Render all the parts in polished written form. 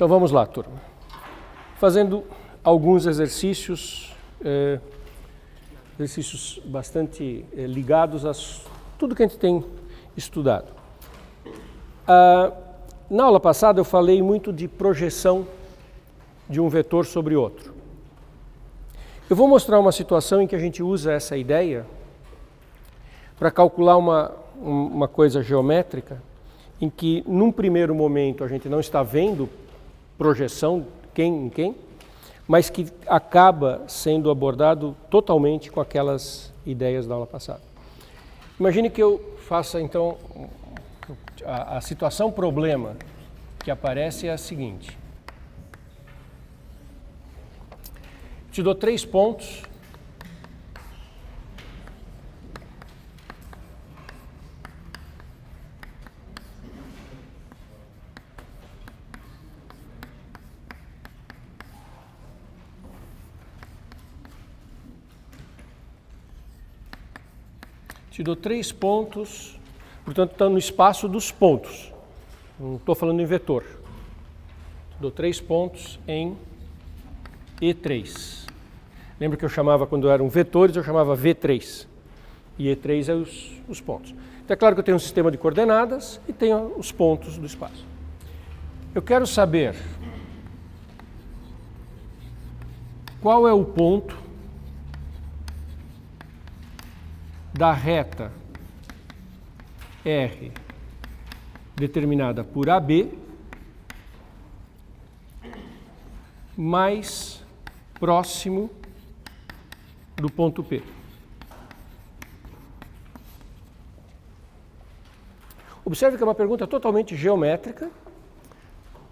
Então vamos lá, turma. Fazendo alguns exercícios, bastante ligados a tudo que a gente tem estudado. Na aula passada eu falei muito de projeção de um vetor sobre outro. Eu vou mostrar uma situação em que a gente usa essa ideia para calcular uma coisa geométrica em que, num primeiro momento, a gente não está vendo projeção quem em quem, mas que acaba sendo abordado totalmente com aquelas ideias da aula passada. Imagine que eu faça, então, a situação problema que aparece é a seguinte. Te dou 3 pontos. Te dou 3 pontos, portanto está no espaço dos pontos. Não estou falando em vetor. Te dou 3 pontos em E3. Lembra que eu chamava, quando eram vetores, eu chamava V3. E E3 é os pontos. Então é claro que eu tenho um sistema de coordenadas e tenho os pontos do espaço. Eu quero saber qual é o ponto da reta R determinada por AB mais próximo do ponto P. Observe que é uma pergunta totalmente geométrica,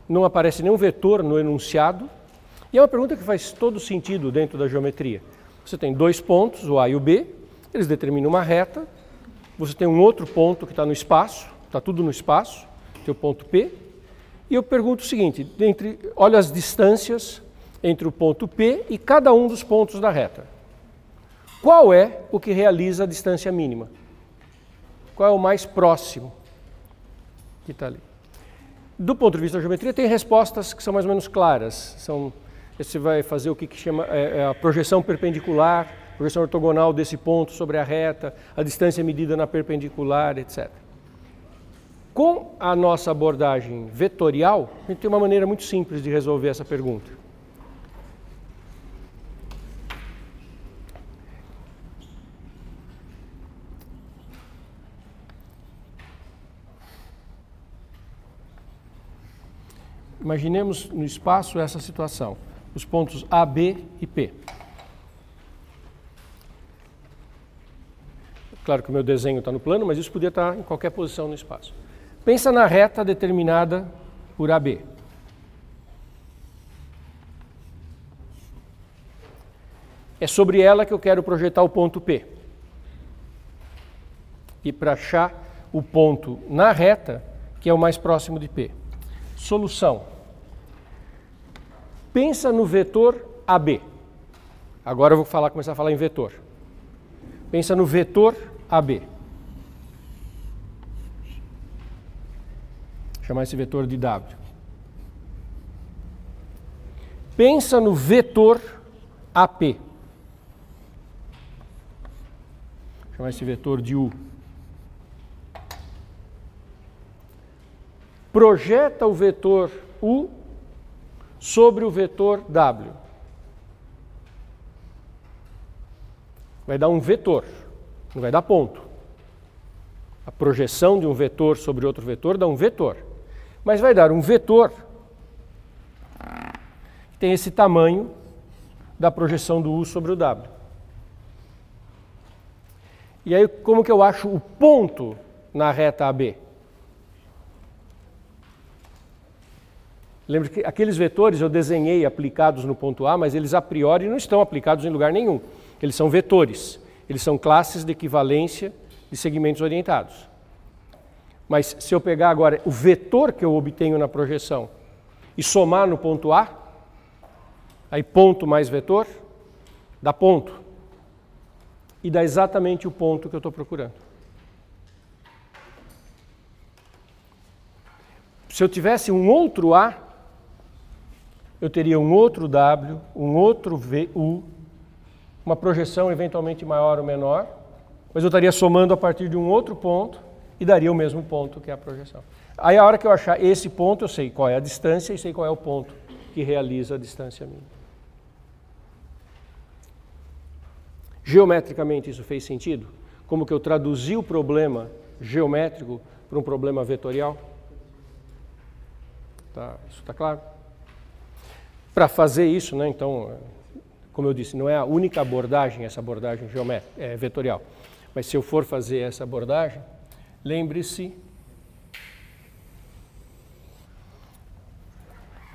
não aparece nenhum vetor no enunciado, e é uma pergunta que faz todo sentido dentro da geometria. Você tem 2 pontos, o A e o B, eles determinam uma reta, você tem um outro ponto que está no espaço, está tudo no espaço, tem o ponto P, e eu pergunto o seguinte, olha as distâncias entre o ponto P e cada um dos pontos da reta. Qual é o que realiza a distância mínima? Qual é o mais próximo que está ali? Do ponto de vista da geometria, tem respostas que são mais ou menos claras. Você vai fazer o que chama a projeção perpendicular, projeção ortogonal desse ponto sobre a reta, a distância medida na perpendicular, etc. Com a nossa abordagem vetorial, a gente tem uma maneira muito simples de resolver essa pergunta. Imaginemos no espaço essa situação, os pontos A, B e P. Claro que o meu desenho está no plano, mas isso podia estar em qualquer posição no espaço. Pensa na reta determinada por AB. É sobre ela que eu quero projetar o ponto P. E para achar o ponto na reta, que é o mais próximo de P. Solução. Pensa no vetor AB. Agora eu vou começar a falar em vetor. Pensa no vetor AB. Vou chamar esse vetor de W. Pensa no vetor AP. Vou chamar esse vetor de U. Projeta o vetor U sobre o vetor W. Vai dar um vetor, não vai dar ponto. A projeção de um vetor sobre outro vetor dá um vetor. Mas vai dar um vetor que tem esse tamanho da projeção do U sobre o W. E aí, como que eu acho o ponto na reta AB? Lembra que aqueles vetores eu desenhei aplicados no ponto A, mas eles a priori não estão aplicados em lugar nenhum. Eles são vetores, eles são classes de equivalência de segmentos orientados. Mas se eu pegar agora o vetor que eu obtenho na projeção e somar no ponto A, aí ponto mais vetor, dá ponto. E dá exatamente o ponto que eu estou procurando. Se eu tivesse um outro A, eu teria um outro W, um outro U, uma projeção eventualmente maior ou menor, mas eu estaria somando a partir de um outro ponto e daria o mesmo ponto que é a projeção. Aí a hora que eu achar esse ponto, eu sei qual é a distância e sei qual é o ponto que realiza a distância mínima. Geometricamente isso fez sentido? Como que eu traduzi o problema geométrico para um problema vetorial? Tá, isso está claro? Para fazer isso, né, então, como eu disse, não é a única abordagem, essa abordagem vetorial. Mas se eu for fazer essa abordagem, lembre-se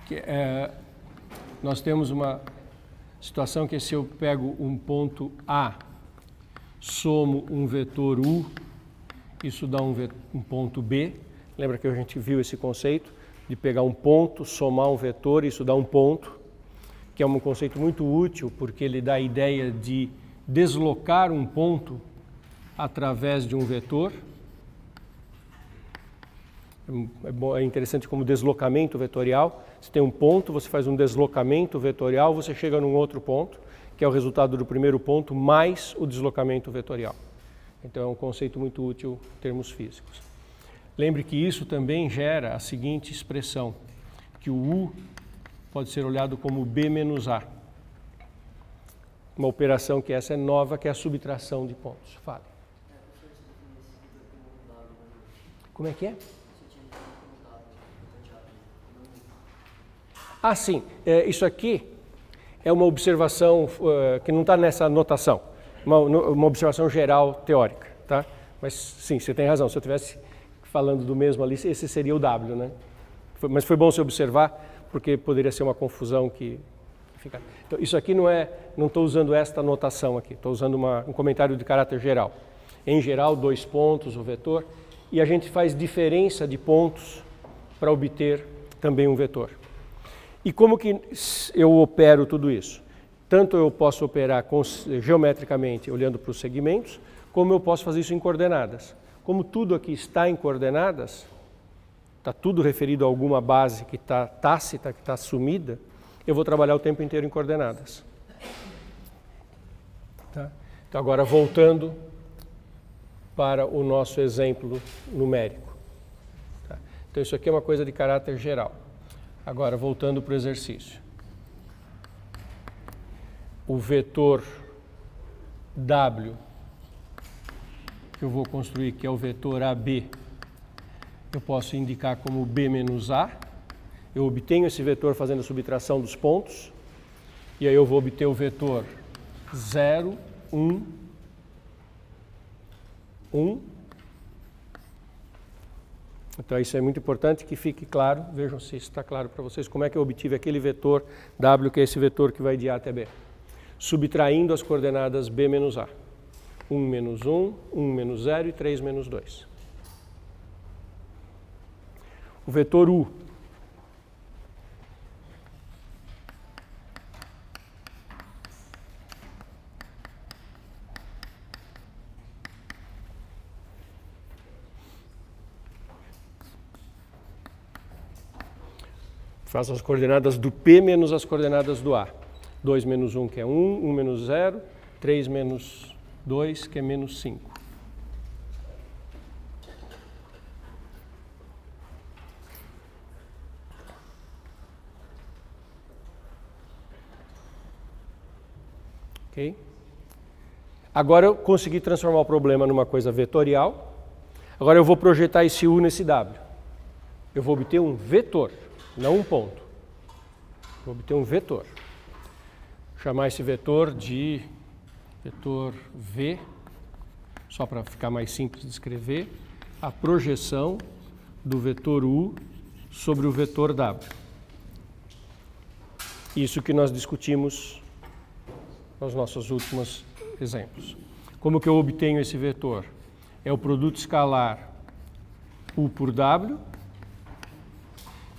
que nós temos uma situação que se eu pego um ponto A, somo um vetor U, isso dá um ponto B. Lembra que a gente viu esse conceito de pegar um ponto, somar um vetor, isso dá um ponto, que é um conceito muito útil porque ele dá a ideia de deslocar um ponto através de um vetor. É interessante como deslocamento vetorial. Você tem um ponto, você faz um deslocamento vetorial, você chega num outro ponto, que é o resultado do primeiro ponto, mais o deslocamento vetorial. Então é um conceito muito útil em termos físicos. Lembre que isso também gera a seguinte expressão, que o U pode ser olhado como B menos A. Uma operação que essa é nova, que é a subtração de pontos. Fale. Como é que é? Ah, sim. Isso aqui é uma observação que não está nessa notação. Uma observação geral teórica, tá? Mas sim, você tem razão. Se eu estivesse falando do mesmo ali, esse seria o W, né? Mas foi bom você observar, porque poderia ser uma confusão que fica. Então, isso aqui não estou usando esta notação aqui. Estou usando um comentário de caráter geral. Em geral, 2 pontos, o vetor. E a gente faz diferença de pontos para obter também um vetor. E como que eu opero tudo isso? Tanto eu posso operar geometricamente, olhando para os segmentos, como eu posso fazer isso em coordenadas. Como tudo aqui está em coordenadas, está tudo referido a alguma base que está tácita, que está sumida, eu vou trabalhar o tempo inteiro em coordenadas. Tá? Então agora voltando para o nosso exemplo numérico. Tá? Então isso aqui é uma coisa de caráter geral. Agora, voltando para o exercício. O vetor W, que eu vou construir, que é o vetor AB, eu posso indicar como B menos A. Eu obtenho esse vetor fazendo a subtração dos pontos. E aí eu vou obter o vetor 0, 1, 1. Então isso é muito importante que fique claro, vejam se está claro para vocês, como é que eu obtive aquele vetor W, que é esse vetor que vai de A até B. Subtraindo as coordenadas B menos A. 1 menos 1, 1 menos 0 e 3 menos 2. O vetor U. Faço as coordenadas do P menos as coordenadas do A. 2 menos 1, que é 1, 1 menos 0, 3 menos 2, que é menos 5. Ok? Agora eu consegui transformar o problema numa coisa vetorial. Agora eu vou projetar esse U nesse W. Eu vou obter um vetor. Não um ponto. Vou obter um vetor. Vou chamar esse vetor de vetor V, só para ficar mais simples de escrever, a projeção do vetor U sobre o vetor W. Isso que nós discutimos nos nossos últimos exemplos. Como que eu obtenho esse vetor? É o produto escalar U por W,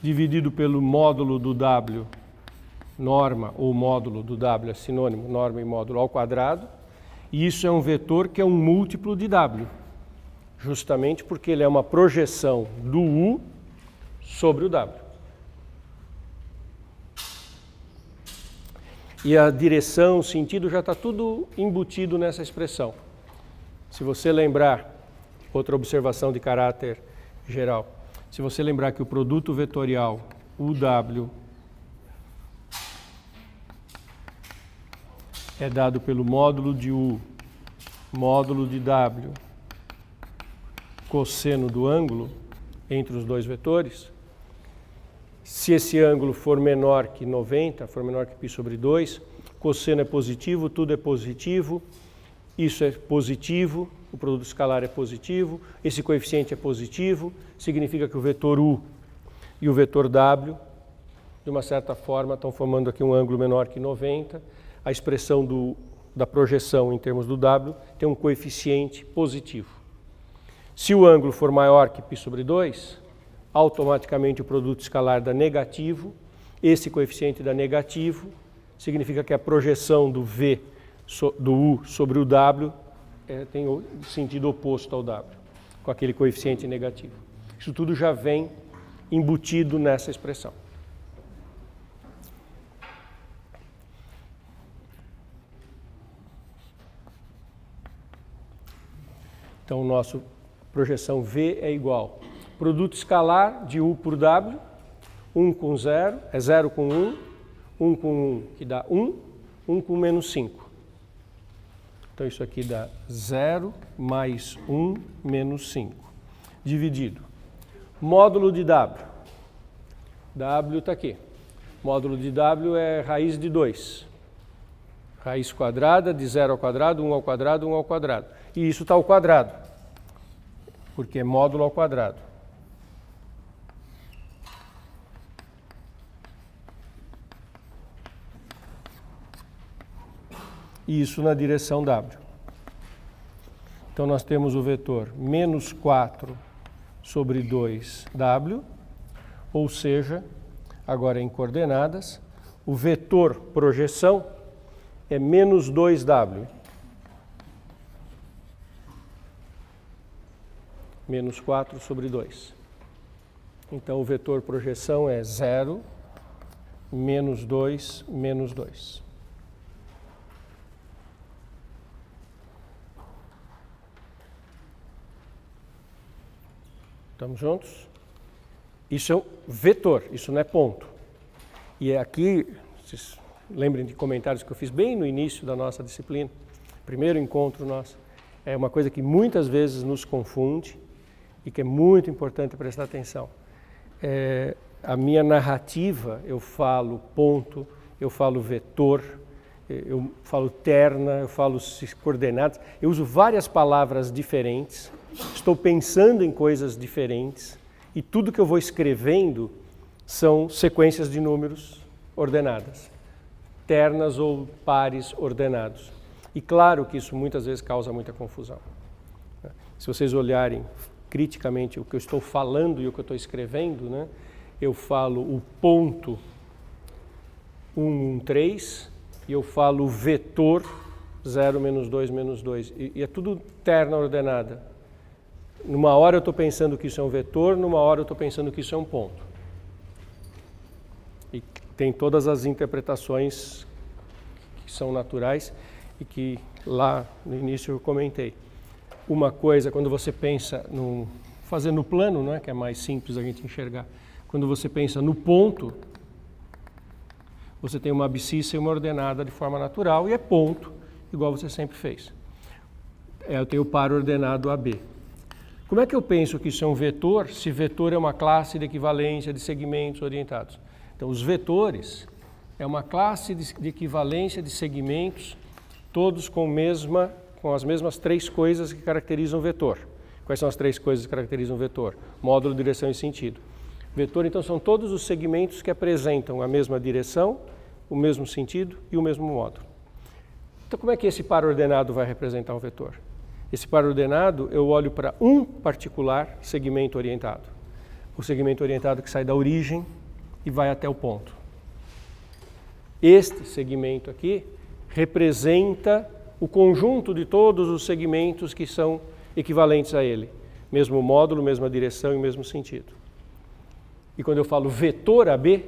dividido pelo módulo do W, norma ou módulo do W é sinônimo, norma e módulo ao quadrado, e isso é um vetor que é um múltiplo de W, justamente porque ele é uma projeção do U sobre o W. e a direção, o sentido, já está tudo embutido nessa expressão. Se você lembrar, outra observação de caráter geral, se você lembrar que o produto vetorial UW é dado pelo módulo de U, módulo de W, cosseno do ângulo entre os dois vetores, se esse ângulo for menor que 90, for menor que π sobre 2, cosseno é positivo, tudo é positivo, isso é positivo, o produto escalar é positivo, esse coeficiente é positivo, significa que o vetor U e o vetor W, de uma certa forma, estão formando aqui um ângulo menor que 90. A expressão da projeção em termos do W tem um coeficiente positivo. Se o ângulo for maior que π sobre 2, automaticamente o produto escalar dá negativo. Esse coeficiente dá negativo, significa que a projeção do V do U sobre o W tem o sentido oposto ao W, com aquele coeficiente negativo. Isso tudo já vem embutido nessa expressão. Então, nossa projeção V é igual. Produto escalar de U por W, 1 com 0, é 0 com 1, 1 com 1, que dá 1, 1 com menos 5. Então, isso aqui dá 0 mais 1 menos 5, dividido. Módulo de W. W está aqui. Módulo de W é raiz de 2. Raiz quadrada de 0 ao quadrado, 1 ao quadrado, 1 ao quadrado. E isso está ao quadrado, porque é módulo ao quadrado. E isso na direção W. Então, nós temos o vetor menos 4 sobre 2W, ou seja, agora em coordenadas, o vetor projeção é menos 2W. Menos 4 sobre 2. Então, o vetor projeção é 0, menos 2, menos 2. Estamos juntos? Isso é um vetor, isso não é ponto. E aqui, vocês lembrem de comentários que eu fiz bem no início da nossa disciplina, primeiro encontro nosso, é uma coisa que muitas vezes nos confunde e que é muito importante prestar atenção. A minha narrativa, eu falo ponto, eu falo vetor, eu falo terna, eu falo coordenadas, eu uso várias palavras diferentes, estou pensando em coisas diferentes e tudo que eu vou escrevendo são sequências de números ordenadas, ternas ou pares ordenados. E claro que isso muitas vezes causa muita confusão. Se vocês olharem criticamente o que eu estou falando e o que eu estou escrevendo, né, eu falo o ponto 1, 1, 3 e eu falo o vetor 0, menos 2, menos 2. E é tudo terna ordenada. Numa hora eu estou pensando que isso é um vetor, numa hora eu estou pensando que isso é um ponto. E tem todas as interpretações que são naturais e que lá no início eu comentei. Uma coisa, quando você pensa fazendo o plano, né, que é mais simples a gente enxergar, quando você pensa no ponto, você tem uma abscissa e uma ordenada de forma natural e é ponto, igual você sempre fez. Eu tenho o par ordenado AB. Como é que eu penso que isso é um vetor, se vetor é uma classe de equivalência de segmentos orientados? Então, os vetores é uma classe de equivalência de segmentos, todos com as mesmas três coisas que caracterizam o vetor. Quais são as três coisas que caracterizam o vetor? Módulo, direção e sentido. Vetor, então, são todos os segmentos que apresentam a mesma direção, o mesmo sentido e o mesmo módulo. Então, como é que esse par ordenado vai representar o vetor? Esse par ordenado, eu olho para um particular segmento orientado. O segmento orientado que sai da origem e vai até o ponto. Este segmento aqui representa o conjunto de todos os segmentos que são equivalentes a ele. Mesmo módulo, mesma direção e mesmo sentido. E quando eu falo vetor AB,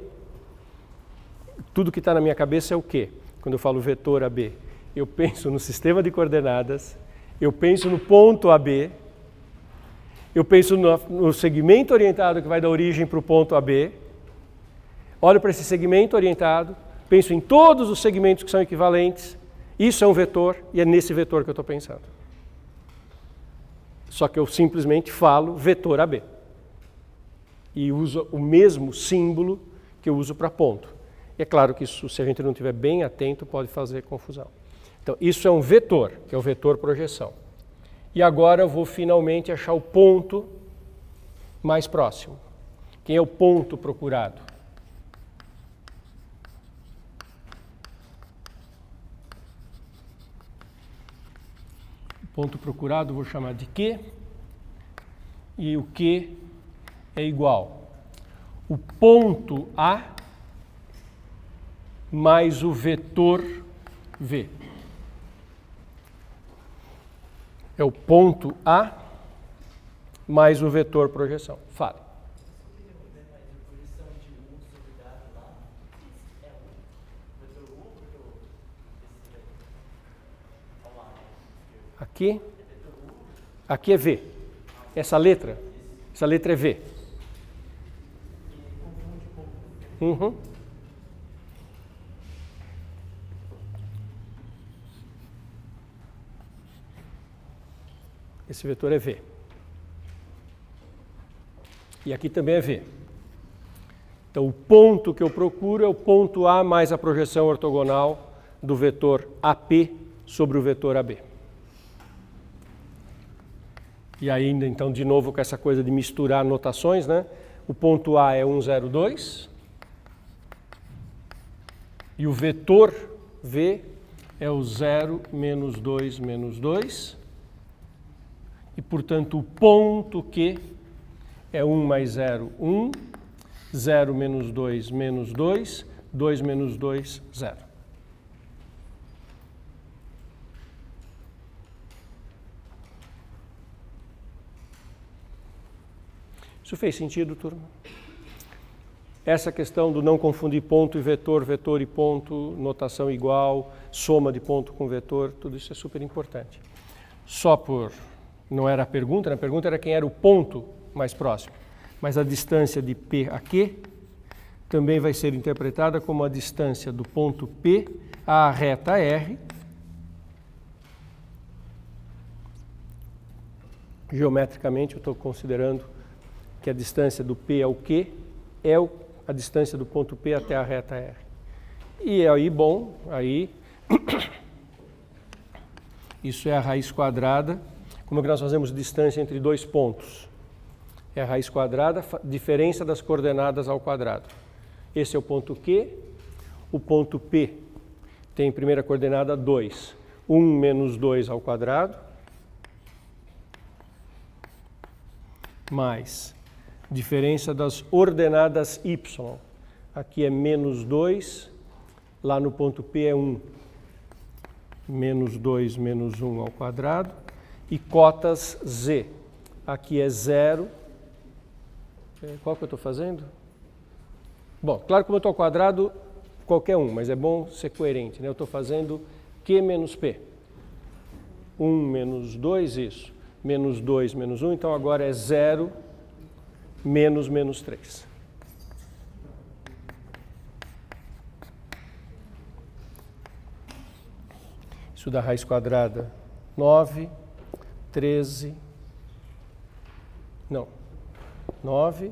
tudo que está na minha cabeça é o quê? quando eu falo vetor AB? Eu penso no sistema de coordenadas, eu penso no ponto AB, eu penso no segmento orientado que vai da origem para o ponto AB, olho para esse segmento orientado, penso em todos os segmentos que são equivalentes, isso é um vetor e é nesse vetor que eu estou pensando. Só que eu simplesmente falo vetor AB e uso o mesmo símbolo que eu uso para ponto. E é claro que isso, se a gente não estiver bem atento, pode fazer confusão. Então, isso é um vetor, que é o vetor projeção. E agora eu vou finalmente achar o ponto mais próximo. Quem é o ponto procurado? O ponto procurado eu vou chamar de Q, e o Q é igual o ponto A mais o vetor V. É o ponto A mais o vetor projeção. Fale. Aqui é V. Essa letra é V. Uhum. Esse vetor é V. E aqui também é V. Então, o ponto que eu procuro é o ponto A mais a projeção ortogonal do vetor AP sobre o vetor AB. E ainda, então, de novo, com essa coisa de misturar notações, né? O ponto A é 1, 0, 2. E o vetor V é o 0, menos 2, menos 2. E, portanto, o ponto Q é 1 mais 0, 1. 0 menos 2, menos 2. 2 menos 2, 0. Isso fez sentido, turma? Essa questão do não confundir ponto e vetor, vetor e ponto, notação igual, soma de ponto com vetor, tudo isso é super importante. Só por... não era a pergunta, né? A pergunta era quem era o ponto mais próximo. Mas a distância de P a Q também vai ser interpretada como a distância do ponto P à reta R. Geometricamente, eu estou considerando que a distância do P ao Q é a distância do ponto P até a reta R. E aí, bom, aí isso é a raiz quadrada. Como é que nós fazemos distância entre dois pontos? É a raiz quadrada, diferença das coordenadas ao quadrado. Esse é o ponto Q. O ponto P tem primeira coordenada 2. 1 menos 2 ao quadrado, mais diferença das ordenadas y. Aqui é menos 2, lá no ponto P é 1. Menos 2 menos 1 ao quadrado. E cotas z. Aqui é 0. Qual que eu estou fazendo? Bom, claro que como eu estou ao quadrado, qualquer um, mas é bom ser coerente, né? Eu estou fazendo Q menos P. 1 menos 2, isso. Menos 2 menos 1, então agora é 0 menos menos 3. Isso dá raiz quadrada 9, 13, não, 9,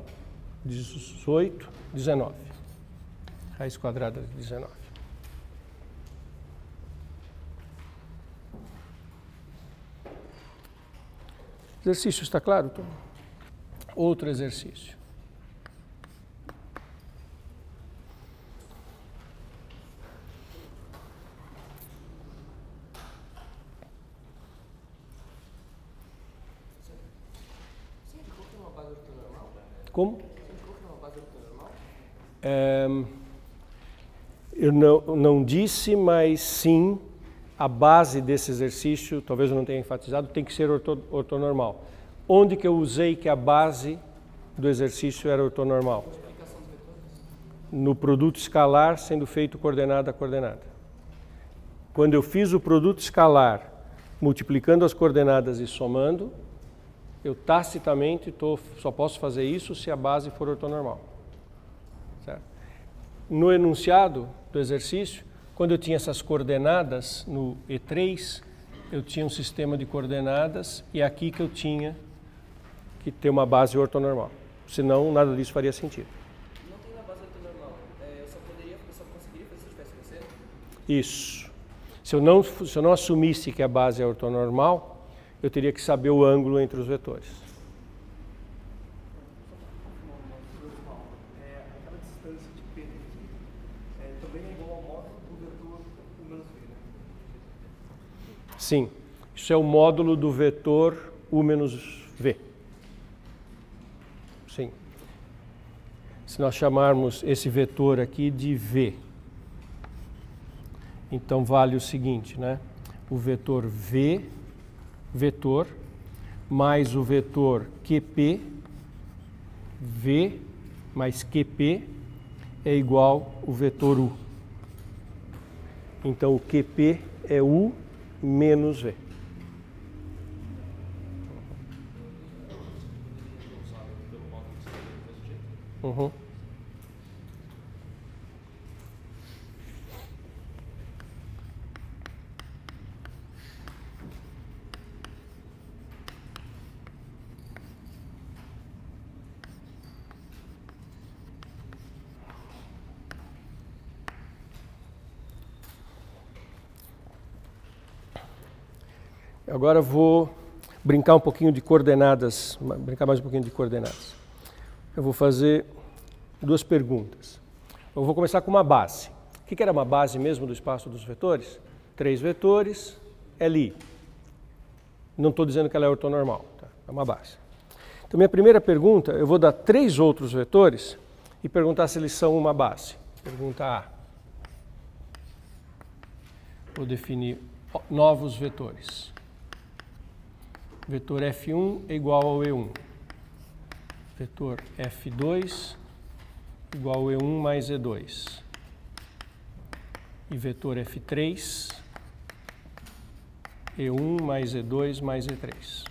18, 19. Raiz quadrada de 19. Exercício está claro, Tom? Outro exercício. Como? Eu não disse, mas sim, a base desse exercício, talvez eu não tenha enfatizado, tem que ser ortonormal. Onde que eu usei que a base do exercício era ortonormal? No produto escalar sendo feito coordenada a coordenada. quando eu fiz o produto escalar, multiplicando as coordenadas e somando, eu tacitamente só posso fazer isso se a base for ortonormal. Certo? No enunciado do exercício, quando eu tinha essas coordenadas no E3, eu tinha um sistema de coordenadas e é aqui que eu tinha que ter uma base ortonormal. Senão, nada disso faria sentido. Não tem uma base ortonormal. Eu só conseguiria fazer se eu estivesse crescendo? Isso. Se eu não assumisse que a base é ortonormal, eu teria que saber o ângulo entre os vetores. Aquela distância de P aqui também é igual ao módulo do vetor U menos V, né? Sim, isso é o módulo do vetor U menos V. Sim. Se nós chamarmos esse vetor aqui de V, então vale o seguinte, né? O vetor V, vetor, mais o vetor QP, V mais QP é igual ao vetor U. Então o QP é U menos V. Uhum. Agora vou brincar um pouquinho de coordenadas, brincar mais um pouquinho de coordenadas. Eu vou fazer duas perguntas. Eu vou começar com uma base. O que era uma base mesmo do espaço dos vetores? 3 vetores, Li. Não estou dizendo que ela é ortonormal, tá? É uma base. Então, minha primeira pergunta, eu vou dar 3 outros vetores e perguntar se eles são uma base. Pergunta A. Vou definir novos vetores. Vetor F1 é igual ao E1. Vetor F2 igual ao E1 mais E2. E vetor F3, E1 mais E2 mais E3.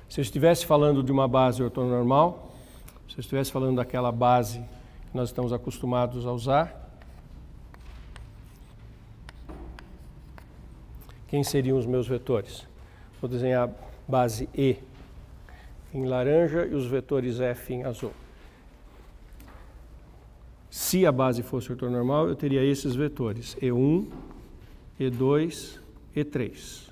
Se eu estivesse falando de uma base ortonormal, se eu estivesse falando daquela base que nós estamos acostumados a usar, quem seriam os meus vetores? Vou desenhar a base E em laranja e os vetores F em azul. Se a base fosse ortonormal, eu teria esses vetores, E1, E2, E3.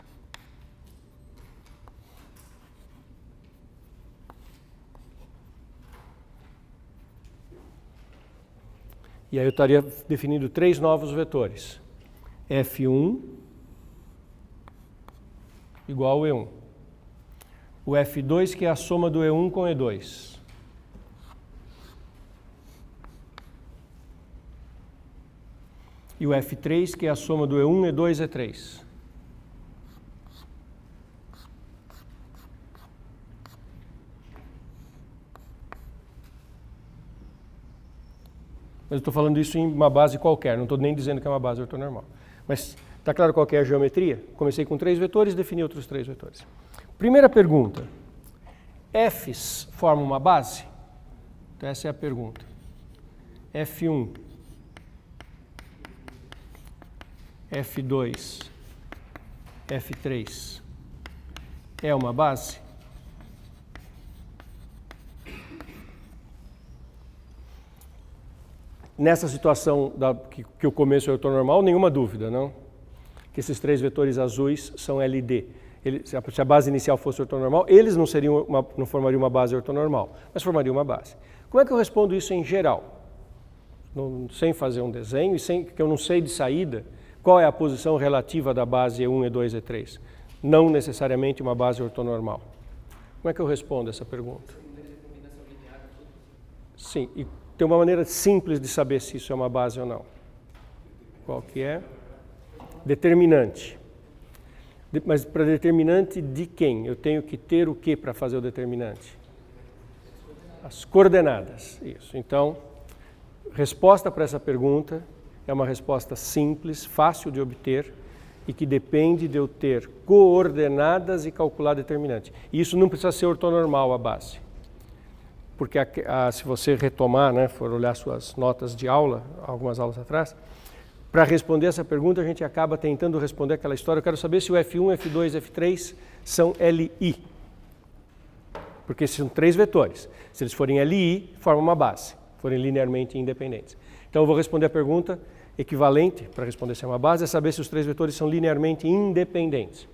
E aí eu estaria definindo 3 novos vetores. F1 igual ao E1. O F2, que é a soma do E1 com E2. E o F3, que é a soma do E1, E2, E3. Mas eu estou falando isso em uma base qualquer, não estou nem dizendo que é uma base ortonormal. Mas está claro qual que é a geometria? Comecei com 3 vetores, defini outros 3 vetores. Primeira pergunta, Fs formam uma base? Então essa é a pergunta. F1, F2, F3 é uma base? Nessa situação que o começo é ortonormal, nenhuma dúvida, não? Que esses 3 vetores azuis são LD. Se a base inicial fosse ortonormal, eles não formariam uma base ortonormal, mas formariam uma base. Como é que eu respondo isso em geral? Sem fazer um desenho e sem que eu não sei de saída qual é a posição relativa da base E1, E2, E3. Não necessariamente uma base ortonormal. Como é que eu respondo essa pergunta? Sim, e tem uma maneira simples de saber se isso é uma base ou não. Qual que é? Determinante. Mas para determinante de quem? Eu tenho que ter o que para fazer o determinante? as coordenadas. Isso. Então, resposta para essa pergunta é uma resposta simples, fácil de obter e que depende de eu ter coordenadas e calcular determinante. E isso não precisa ser ortonormal a base. Porque se você retomar, né, for olhar suas notas de aula, algumas aulas atrás, para responder essa pergunta a gente acaba tentando responder aquela história. Eu quero saber se o F1, F2, F3 são LI. Porque são 3 vetores. Se eles forem LI, formam uma base, forem linearmente independentes. Então eu vou responder a pergunta equivalente, para responder se é uma base, é saber se os 3 vetores são linearmente independentes.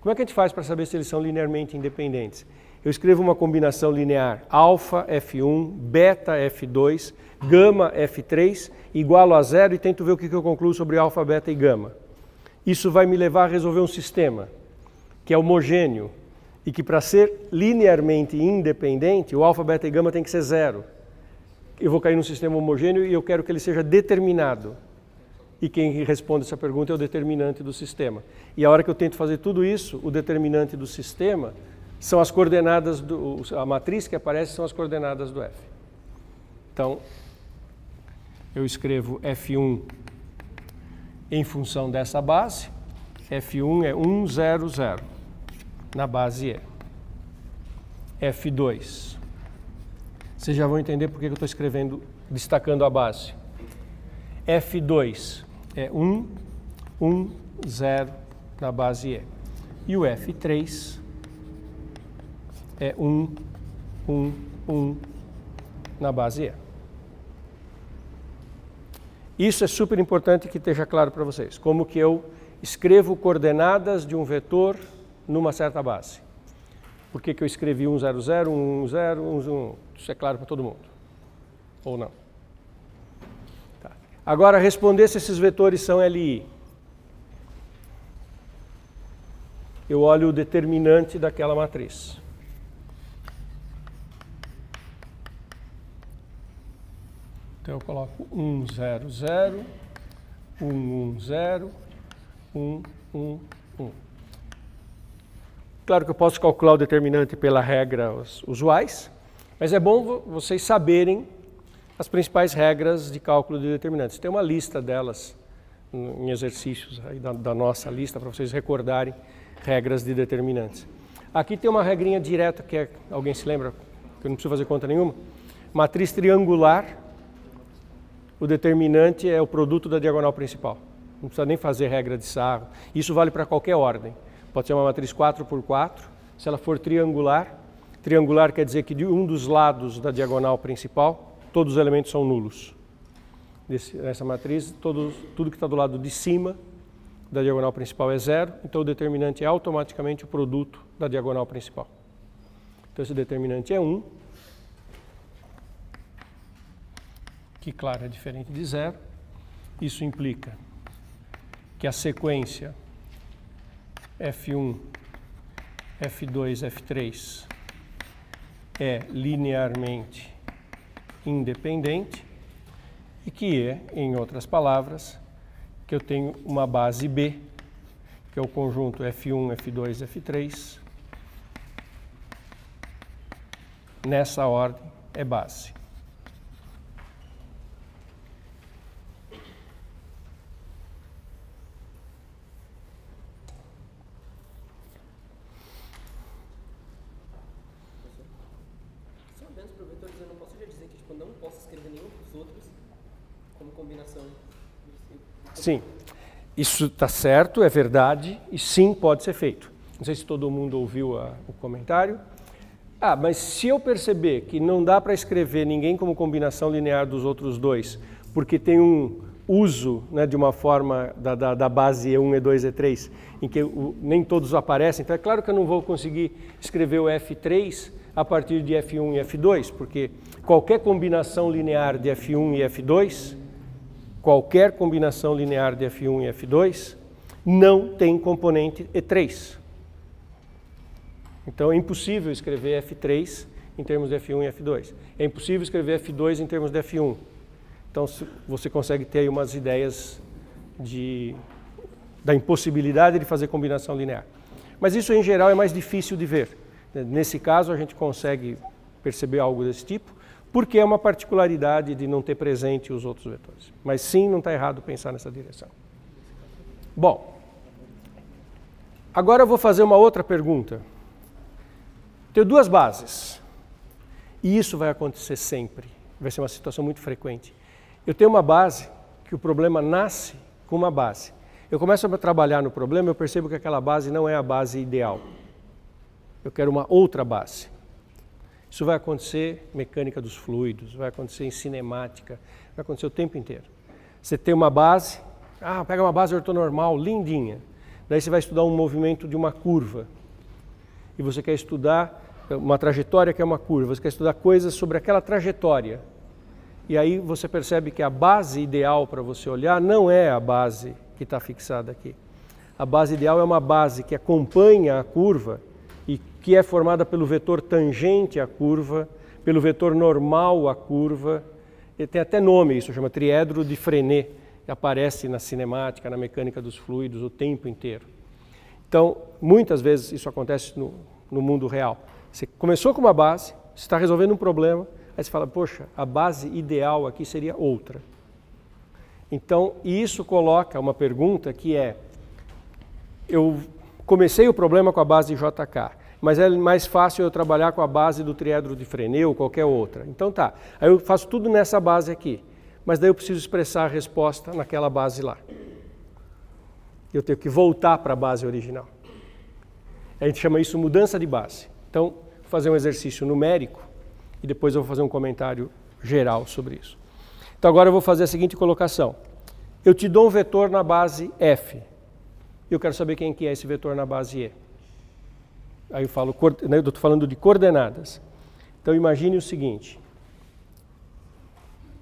Como é que a gente faz para saber se eles são linearmente independentes? Eu escrevo uma combinação linear alfa F1, beta F2, gama F3, igualo a 0 e tento ver o que eu concluo sobre alfa, beta e gama. Isso vai me levar a resolver um sistema que é homogêneo e que para ser linearmente independente, o alfa, beta e gama tem que ser 0. Eu vou cair num sistema homogêneo e eu quero que ele seja determinado. E quem responde essa pergunta é o determinante do sistema. E a hora que eu tento fazer tudo isso, o determinante do sistema são as coordenadas, a matriz que aparece são as coordenadas do F. Então, eu escrevo F1 em função dessa base. F1 é 1, 0, 0, na base E. F2. Vocês já vão entender por que eu estou escrevendo, destacando a base. F2 é 1, 1, 0 na base E. E o F3 é 1, 1, 1 na base E. Isso é super importante que esteja claro para vocês. Como que eu escrevo coordenadas de um vetor numa certa base. Por que eu escrevi 1, 0, 0, 1, 0, 1, 1? Isso é claro para todo mundo. Ou não? Tá. Agora, responder se esses vetores são LI. Eu olho o determinante daquela matriz. Então, eu coloco 1, 0, 0, 1, 1, 0, 1, 1, 1. Claro que eu posso calcular o determinante pela regra usuais, mas é bom vocês saberem as principais regras de cálculo de determinantes. Tem uma lista delas em exercícios aí da nossa lista para vocês recordarem regras de determinantes. Aqui tem uma regrinha direta que é, alguém se lembra, que eu não preciso fazer conta nenhuma? Matriz triangular, o determinante é o produto da diagonal principal. Não precisa nem fazer regra de Sarro. Isso vale para qualquer ordem. Pode ser uma matriz 4 por 4. Se ela for triangular, triangular quer dizer que de um dos lados da diagonal principal, todos os elementos são nulos. Nessa matriz, tudo que está do lado de cima da diagonal principal é 0, então o determinante é automaticamente o produto da diagonal principal. Então esse determinante é 1, que claro é diferente de 0. Isso implica que a sequência F1, F2, F3 é linearmente independente e que é, em outras palavras, que eu tenho uma base B, que é o conjunto F1, F2, F3. Nessa ordem é base. Sim, isso está certo, é verdade e sim pode ser feito. Não sei se todo mundo ouviu o comentário. Mas se eu perceber que não dá para escrever ninguém como combinação linear dos outros dois, porque tem um uso, né, de uma forma da base E1, E2, E3, em que nem todos aparecem, então é claro que eu não vou conseguir escrever o F3 a partir de F1 e F2, porque qualquer combinação linear de F1 e F2, qualquer combinação linear de F1 e F2 não tem componente E3. Então é impossível escrever F3 em termos de F1 e F2. É impossível escrever F2 em termos de F1. Então você consegue ter aí umas ideias da impossibilidade de fazer combinação linear. Mas isso em geral é mais difícil de ver. Nesse caso a gente consegue perceber algo desse tipo. porque é uma particularidade de não ter presente os outros vetores. Mas sim, não está errado pensar nessa direção. Bom, agora eu vou fazer uma outra pergunta. Tenho duas bases, e isso vai acontecer sempre, vai ser uma situação muito frequente. Eu tenho uma base, que o problema nasce com uma base. Eu começo a trabalhar no problema, eu percebo que aquela base não é a base ideal. Eu quero uma outra base. Isso vai acontecer em mecânica dos fluidos, vai acontecer em cinemática, vai acontecer o tempo inteiro. Você tem uma base, pega uma base ortonormal, lindinha. Daí você vai estudar um movimento de uma curva. E você quer estudar uma trajetória que é uma curva, você quer estudar coisas sobre aquela trajetória. E aí você percebe que a base ideal para você olhar não é a base que está fixada aqui. A base ideal é uma base que acompanha a curva e que é formada pelo vetor tangente à curva, pelo vetor normal à curva. E tem até nome isso, chama triedro de Frenet, que aparece na cinemática, na mecânica dos fluidos o tempo inteiro. Então, muitas vezes isso acontece no mundo real. Você começou com uma base, você está resolvendo um problema, aí você fala, poxa, a base ideal aqui seria outra. Então, isso coloca uma pergunta que é, eu comecei o problema com a base de JK, mas é mais fácil eu trabalhar com a base do triedro de Frenet ou qualquer outra. Então tá, aí eu faço tudo nessa base aqui, mas daí eu preciso expressar a resposta naquela base lá. Eu tenho que voltar para a base original. A gente chama isso mudança de base. Então, vou fazer um exercício numérico e depois eu vou fazer um comentário geral sobre isso. Então agora eu vou fazer a seguinte colocação. Eu te dou um vetor na base F. Eu quero saber quem que é esse vetor na base E. Aí eu falo, eu estou falando de coordenadas. Então imagine o seguinte.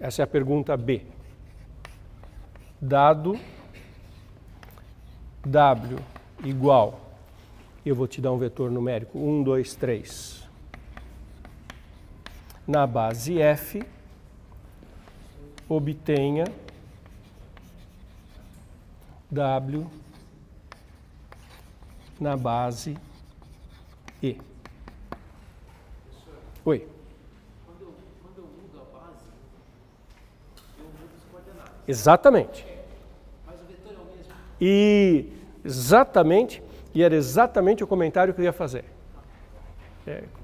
Essa é a pergunta B. Dado W igual, eu vou te dar um vetor numérico, 1, 2, 3. Na base F, obtenha W na base E. Oi. Quando eu mudo a base, eu mudo as coordenadas. Exatamente. Mas o vetor é o mesmo? E exatamente, e era exatamente o comentário que eu ia fazer.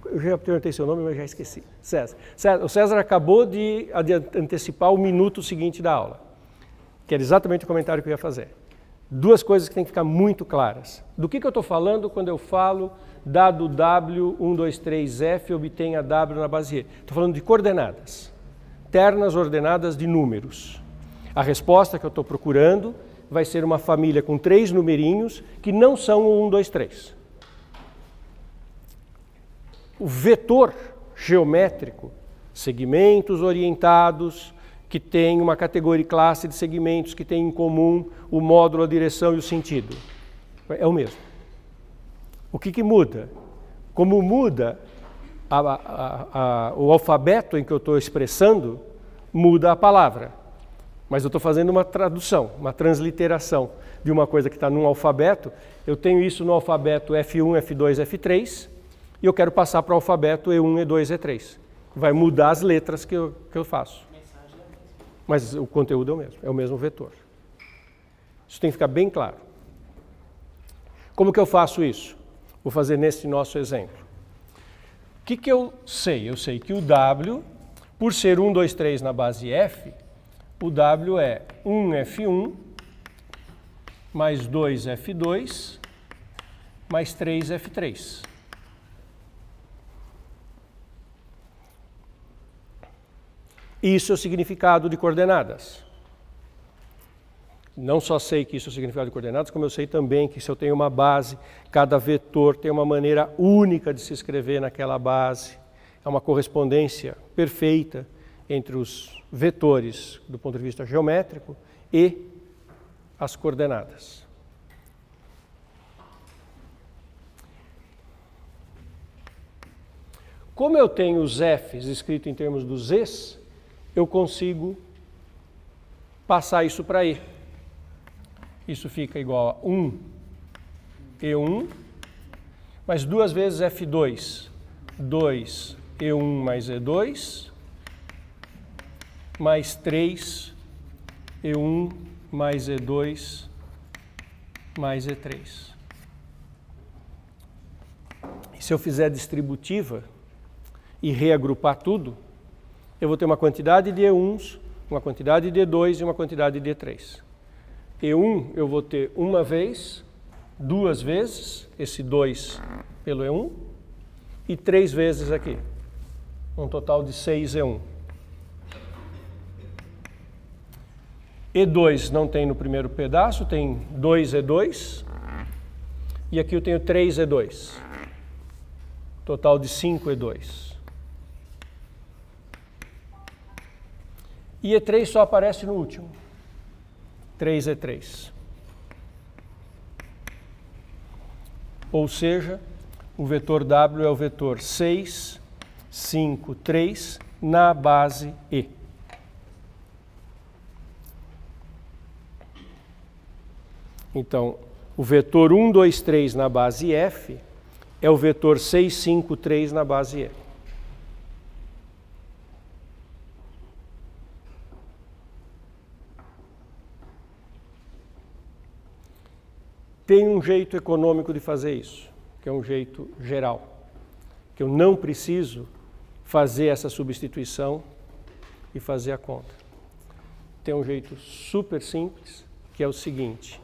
Eu já perguntei seu nome, mas já esqueci. César. O César acabou de antecipar o minuto seguinte da aula, que era exatamente o comentário que eu ia fazer. Duas coisas que têm que ficar muito claras. Do que eu estou falando quando eu falo dado W, 1, 2, 3, F, obtenha W na base E? Estou falando de coordenadas, ternas ordenadas de números. A resposta que eu estou procurando vai ser uma família com 3 numerinhos que não são o 1, 2, 3. O vetor geométrico, segmentos orientados, que tem uma categoria classe de segmentos que tem em comum o módulo, a direção e o sentido. É o mesmo. O que muda? Como muda o alfabeto em que eu estou expressando, muda a palavra. Mas eu estou fazendo uma tradução, uma transliteração de uma coisa que está num alfabeto. Eu tenho isso no alfabeto F1, F2, F3, e eu quero passar para o alfabeto E1, E2, E3. Vai mudar as letras que eu faço. Mas o conteúdo é o mesmo, é o mesmo vetor. Isso tem que ficar bem claro. Como que eu faço isso? Vou fazer nesse nosso exemplo. O que eu sei? Eu sei que o W, por ser 1, 2, 3 na base F, o W é 1F1 mais 2F2 mais 3F3. Isso é o significado de coordenadas. Não só sei que isso é o significado de coordenadas, como eu sei também que se eu tenho uma base, cada vetor tem uma maneira única de se escrever naquela base. É uma correspondência perfeita entre os vetores do ponto de vista geométrico e as coordenadas. Como eu tenho os F's escritos em termos dos E's, eu consigo passar isso para E. Isso fica igual a 1 E1 mais 2 vezes F2, 2 E1 mais E2, mais 3, E1 mais E2 mais E3. E se eu fizer distributiva e reagrupar tudo, eu vou ter uma quantidade de E1s, uma quantidade de E2 e uma quantidade de E3. E1 eu vou ter uma vez, duas vezes, esse 2 pelo E1, e 3 vezes aqui. Um total de 6 E1. E2 não tem no primeiro pedaço, tem 2 E2. E aqui eu tenho 3 E2. Total de 5 E2. E E3 só aparece no último. 3 E3. Ou seja, o vetor W é o vetor 6, 5, 3 na base E. Então, o vetor 1, 2, 3 na base F é o vetor 6, 5, 3 na base E. Tem um jeito econômico de fazer isso, que é um jeito geral, que eu não preciso fazer essa substituição e fazer a conta. Tem um jeito super simples, que é o seguinte.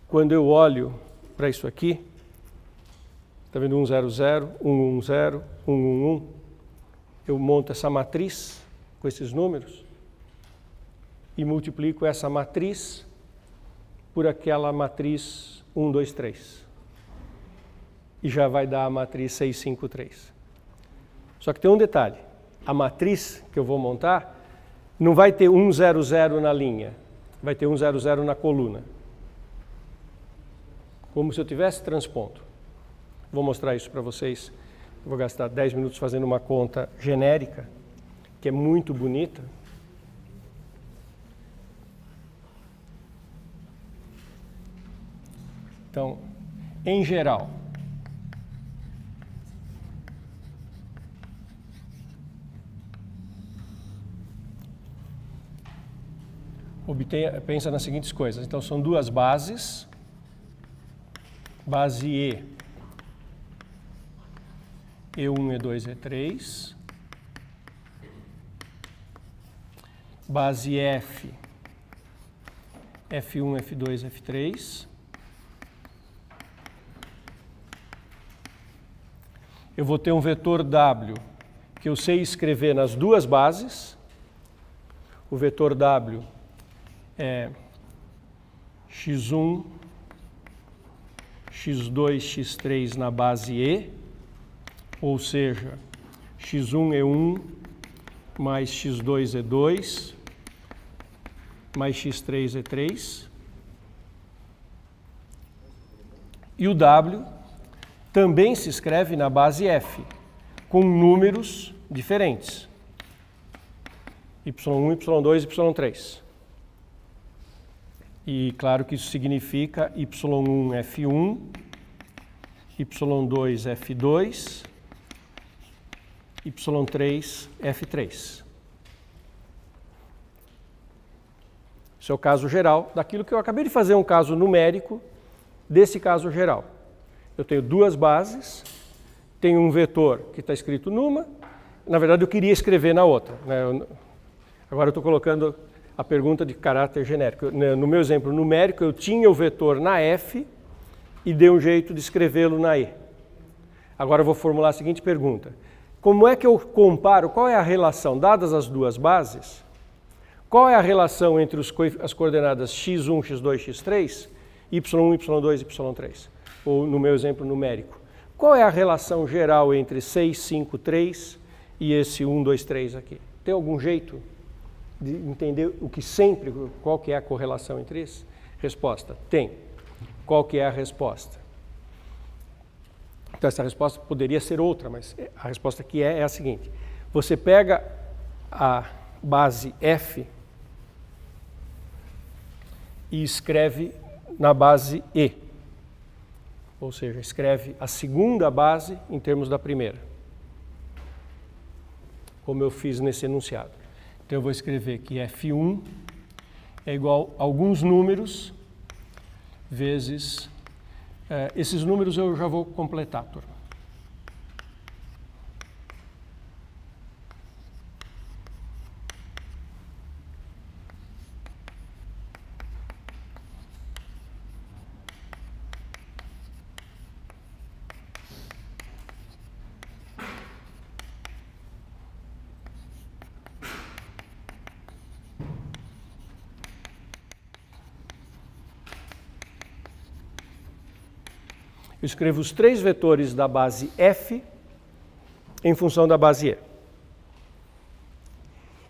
Quando eu olho para isso aqui, está vendo 1, 0, 0, 1, 1, 0, 1, 1, 1, eu monto essa matriz com esses números e multiplico essa matriz por aquela matriz 1, 2, 3. E já vai dar a matriz 6, 5, 3. Só que tem um detalhe. A matriz que eu vou montar não vai ter 1, 0, 0 na linha. Vai ter 1, 0, 0 na coluna. Como se eu tivesse transpondo. Vou mostrar isso para vocês. Eu vou gastar 10 minutos fazendo uma conta genérica, que é muito bonita. Então, em geral, pensa nas seguintes coisas. Então, são duas bases. Base E, E1, E2, E3. Base F, F1, F2, F3. Eu vou ter um vetor W que eu sei escrever nas duas bases. O vetor W é x1, x2, x3 na base E, ou seja, x1, E1 mais x2, E2 mais x3, E3. E o W também se escreve na base F, com números diferentes. Y1, Y2, Y3. E claro que isso significa Y1, F1, Y2, F2, Y3, F3. Esse é o caso geral daquilo que eu acabei de fazer, um caso numérico desse caso geral. Eu tenho duas bases, tenho um vetor que está escrito numa, na verdade eu queria escrever na outra, né? Agora eu estou colocando a pergunta de caráter genérico. No meu exemplo numérico, eu tinha o vetor na F e dei um jeito de escrevê-lo na E. Agora eu vou formular a seguinte pergunta. Como é que eu comparo, qual é a relação, dadas as duas bases, qual é a relação entre as coordenadas x1, x2, x3, y1, y2 e y3? Ou no meu exemplo numérico. Qual é a relação geral entre 6, 5, 3 e esse 1, 2, 3 aqui? Tem algum jeito de entender o que sempre, qual que é a correlação entre esses? Resposta, tem. Qual que é a resposta? Então essa resposta poderia ser outra, mas a resposta que é a seguinte. Você pega a base F e escreve na base E. Ou seja, escreve a segunda base em termos da primeira. Como eu fiz nesse enunciado. Então eu vou escrever que F1 é igual a alguns números vezes... esses números eu já vou completar, turma. Eu escrevo os 3 vetores da base F em função da base E.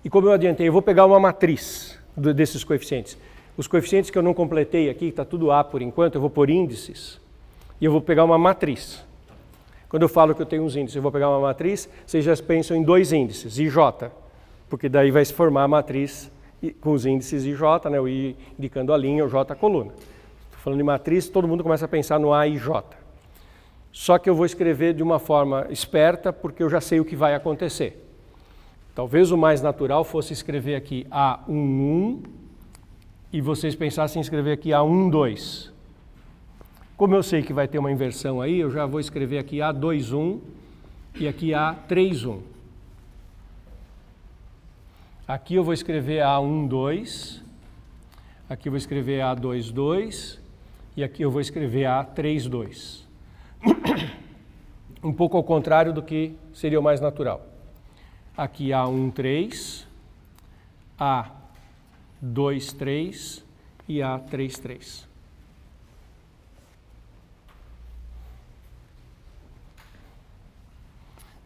E como eu adiantei, eu vou pegar uma matriz desses coeficientes. Os coeficientes que eu não completei aqui, está tudo A por enquanto, eu vou pôr índices e eu vou pegar uma matriz. Quando eu falo que eu tenho uns índices, eu vou pegar uma matriz, vocês já pensam em 2 índices, I e J, porque daí vai se formar a matriz com os índices I e J, né, o I indicando a linha, o J a coluna. Estou falando de matriz, todo mundo começa a pensar no A e J. Só que eu vou escrever de uma forma esperta, porque eu já sei o que vai acontecer. Talvez o mais natural fosse escrever aqui A11 e vocês pensassem em escrever aqui A12. Como eu sei que vai ter uma inversão aí, eu já vou escrever aqui A21 e aqui A31. Aqui eu vou escrever A12, aqui eu vou escrever A22 e aqui eu vou escrever A32. Um pouco ao contrário do que seria o mais natural. Aqui A13, A23 e A33.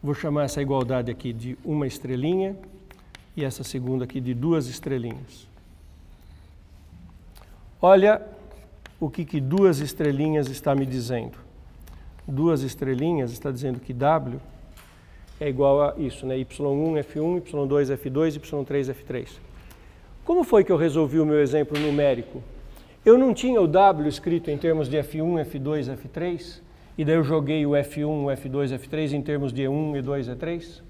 Vou chamar essa igualdade aqui de 1 estrelinha e essa segunda aqui de 2 estrelinhas. Olha o que 2 estrelinhas está me dizendo. 2 estrelinhas está dizendo que W é igual a isso, né? Y1, F1, Y2, F2, Y3, F3. Como foi que eu resolvi o meu exemplo numérico? Eu não tinha o W escrito em termos de F1, F2, F3, e daí eu joguei o F1, o F2, F3 em termos de E1, E2, E3?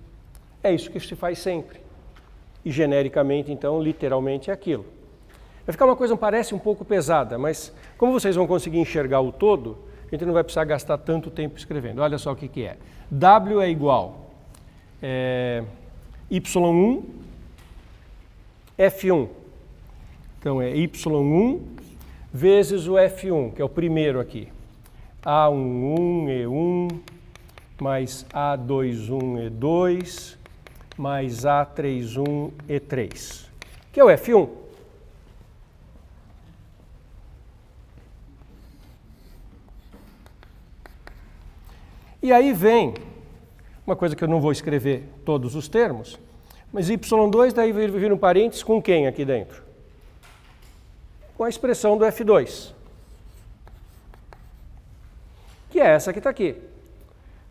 É isso que se faz sempre. E genericamente, então, literalmente é aquilo. Vai ficar uma coisa que parece um pouco pesada, mas como vocês vão conseguir enxergar o todo, a gente não vai precisar gastar tanto tempo escrevendo. Olha só o que é. W é igual Y1, F1. Então é Y1 vezes o F1, que é o primeiro aqui. A11, E1, mais A21, E2, mais A31, E3, que é o F1. E aí vem uma coisa que eu não vou escrever todos os termos, mas Y2 daí vira um parênteses com quem aqui dentro? Com a expressão do F2, que é essa que está aqui.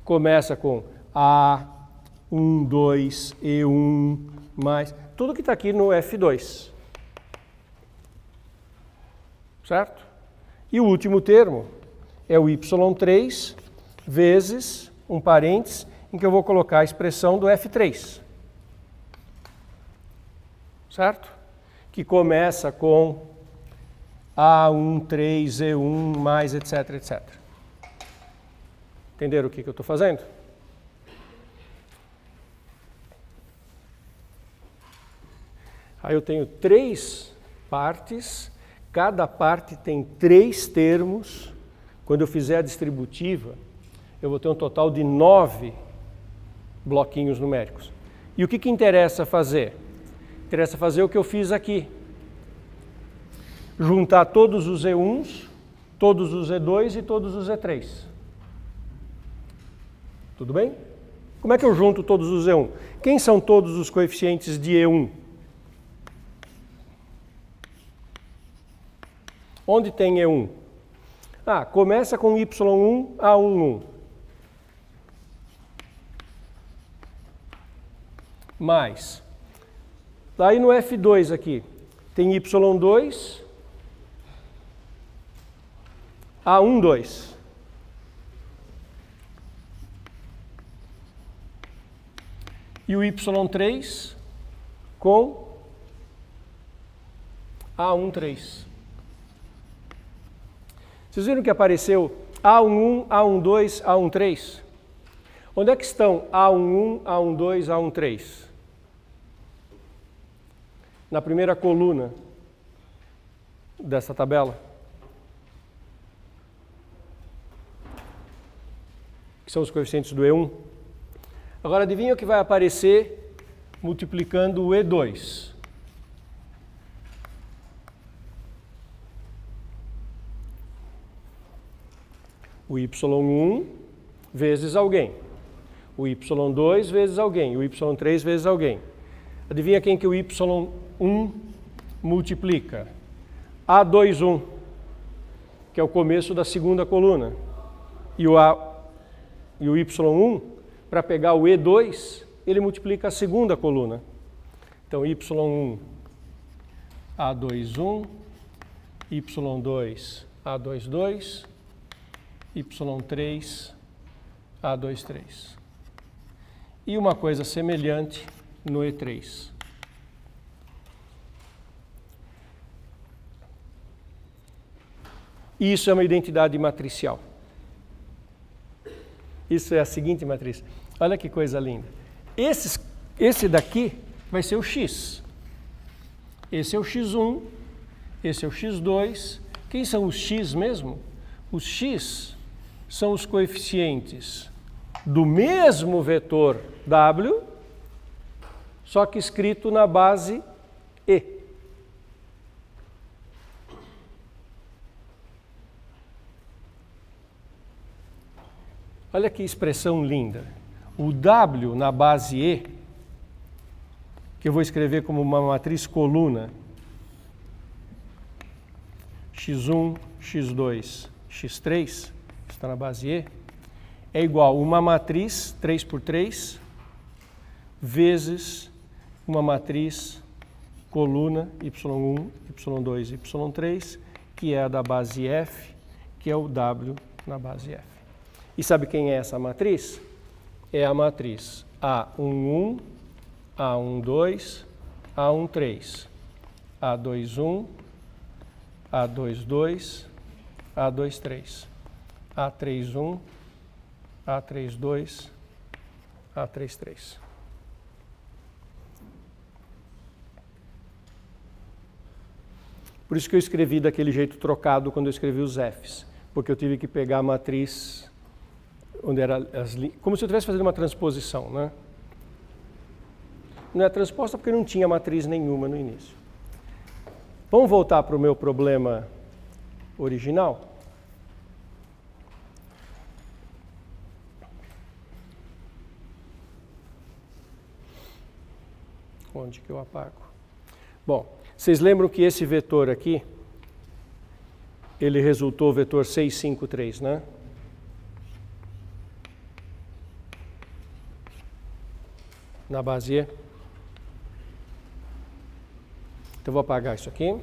Começa com A1, 2, E1, mais tudo que está aqui no F2. Certo? E o último termo é o Y3 vezes um parênteses em que eu vou colocar a expressão do F3. Certo? Que começa com A1, 3, E1, mais etc, etc. Entenderam o que eu estou fazendo? Aí eu tenho 3 partes, cada parte tem 3 termos. Quando eu fizer a distributiva, eu vou ter um total de 9 bloquinhos numéricos. E o que interessa fazer? Interessa fazer o que eu fiz aqui. Juntar todos os E1s, todos os E2 e todos os E3. Tudo bem? Como é que eu junto todos os E1? Quem são todos os coeficientes de E1? Onde tem E1? Começa com Y1, A11. Mais. Daí no F2 aqui, tem Y2, A12. E o Y3 com A13. Vocês viram que apareceu A11, A12, A13? Onde é que estão A11, A12, A13? Na primeira coluna dessa tabela. Que são os coeficientes do E1. Agora adivinha o que vai aparecer multiplicando o E2? O Y1 vezes alguém. O Y2 vezes alguém. O Y3 vezes alguém. Adivinha quem que o Y1 multiplica? A21, que é o começo da segunda coluna. E o Y1, para pegar o E2, ele multiplica a segunda coluna. Então, Y1, A21, Y2, A22, Y3, A23. E uma coisa semelhante no E3. Isso é uma identidade matricial. Isso é a seguinte matriz. Olha que coisa linda. Esse daqui vai ser o X. Esse é o X1, esse é o X2. Quem são os X mesmo? Os X são os coeficientes do mesmo vetor W, só que escrito na base E. Olha que expressão linda. O W na base E, que eu vou escrever como uma matriz coluna, X1, X2, X3, está na base E, é igual a uma matriz 3 por 3 vezes uma matriz coluna Y1, Y2, Y3, que é a da base F, que é o W na base F. E sabe quem é essa matriz? É a matriz A11, A12, A13, A21, A22, A23, A31, A32, A33. Por isso que eu escrevi daquele jeito trocado quando eu escrevi os Fs, porque eu tive que pegar a matriz onde era como se eu estivesse fazendo uma transposição, né? Não é transposta porque não tinha matriz nenhuma no início. Vamos voltar para o meu problema original? Onde que eu apago? Bom, vocês lembram que esse vetor aqui, ele resultou o vetor 6, 5, 3, né? Na base E. Então, eu vou apagar isso aqui.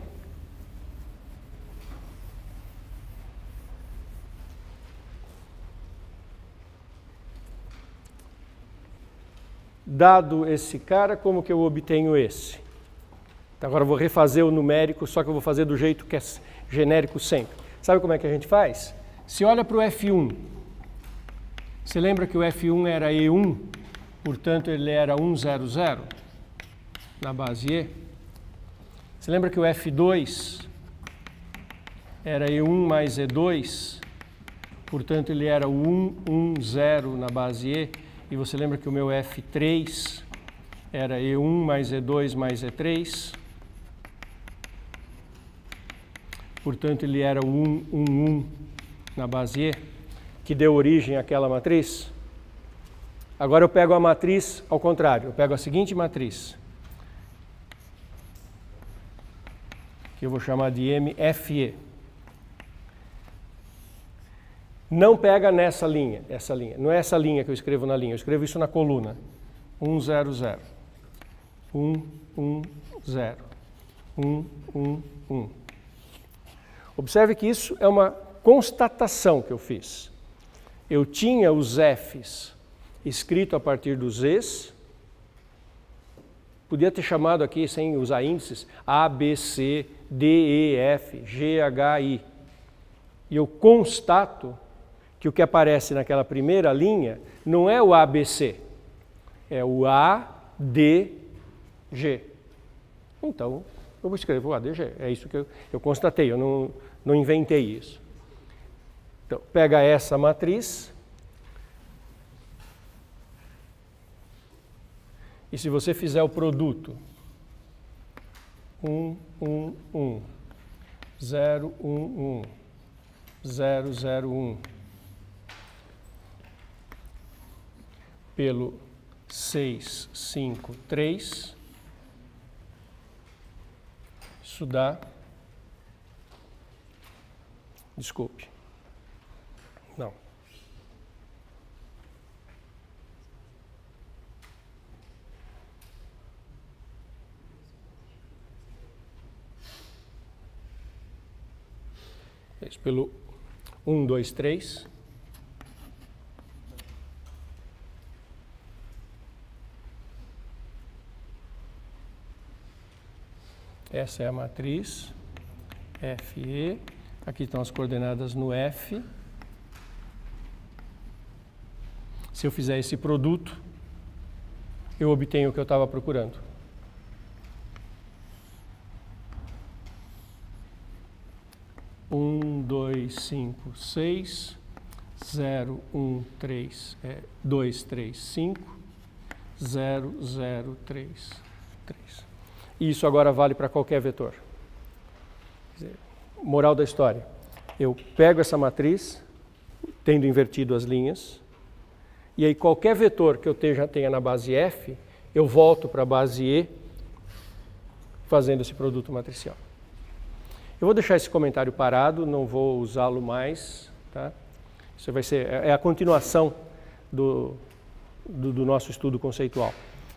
Dado esse cara, como que eu obtenho esse? Então, agora eu vou refazer o numérico, só que eu vou fazer do jeito que é genérico sempre. Sabe como é que a gente faz? Se olha para o F1, você lembra que o F1 era E1, portanto ele era 1, 0, 0 na base E? Você lembra que o F2 era E1 mais E2, portanto ele era o 1, 1, 0 na base E? E você lembra que o meu F3 era E1 mais E2 mais E3, portanto ele era o 1, 1, 1 na base E, que deu origem àquela matriz? Agora eu pego a matriz ao contrário, eu pego a seguinte matriz, que eu vou chamar de MFE. Não pega nessa linha, essa linha. Não é essa linha que eu escrevo na linha, eu escrevo isso na coluna. 1, 0, 0. 1, 1, 0. 1, 1, 1. Observe que isso é uma constatação que eu fiz. Eu tinha os Fs escrito a partir dos Es, Podia ter chamado aqui, sem usar índices, A, B, C, D, E, F, G, H, I. E eu constato que o que aparece naquela primeira linha não é o A, B, C, é o A, D, G. Então, eu vou escrever o A, D, G. É isso que eu constatei, eu não inventei isso. Então, pega essa matriz. E se você fizer o produto 1, 1, 1, 0, 1, 1, 0, 0, 1 pelo 6, 5, 3, isso dá, desculpe, não. Isso, pelo 1, 2, 3. Essa é a matriz FE. Aqui estão as coordenadas no F. Se eu fizer esse produto, eu obtenho o que eu estava procurando. Um, 2, 5, 6, 0, 1, 3, 2, 3, 5, 0, 0, 3, 3. Isso agora vale para qualquer vetor. Quer dizer, moral da história, eu pego essa matriz, tendo invertido as linhas, e aí qualquer vetor que eu tenha na base F, eu volto para a base E, fazendo esse produto matricial. Eu vou deixar esse comentário parado, não vou usá-lo mais, tá? Isso vai ser a continuação do nosso estudo conceitual.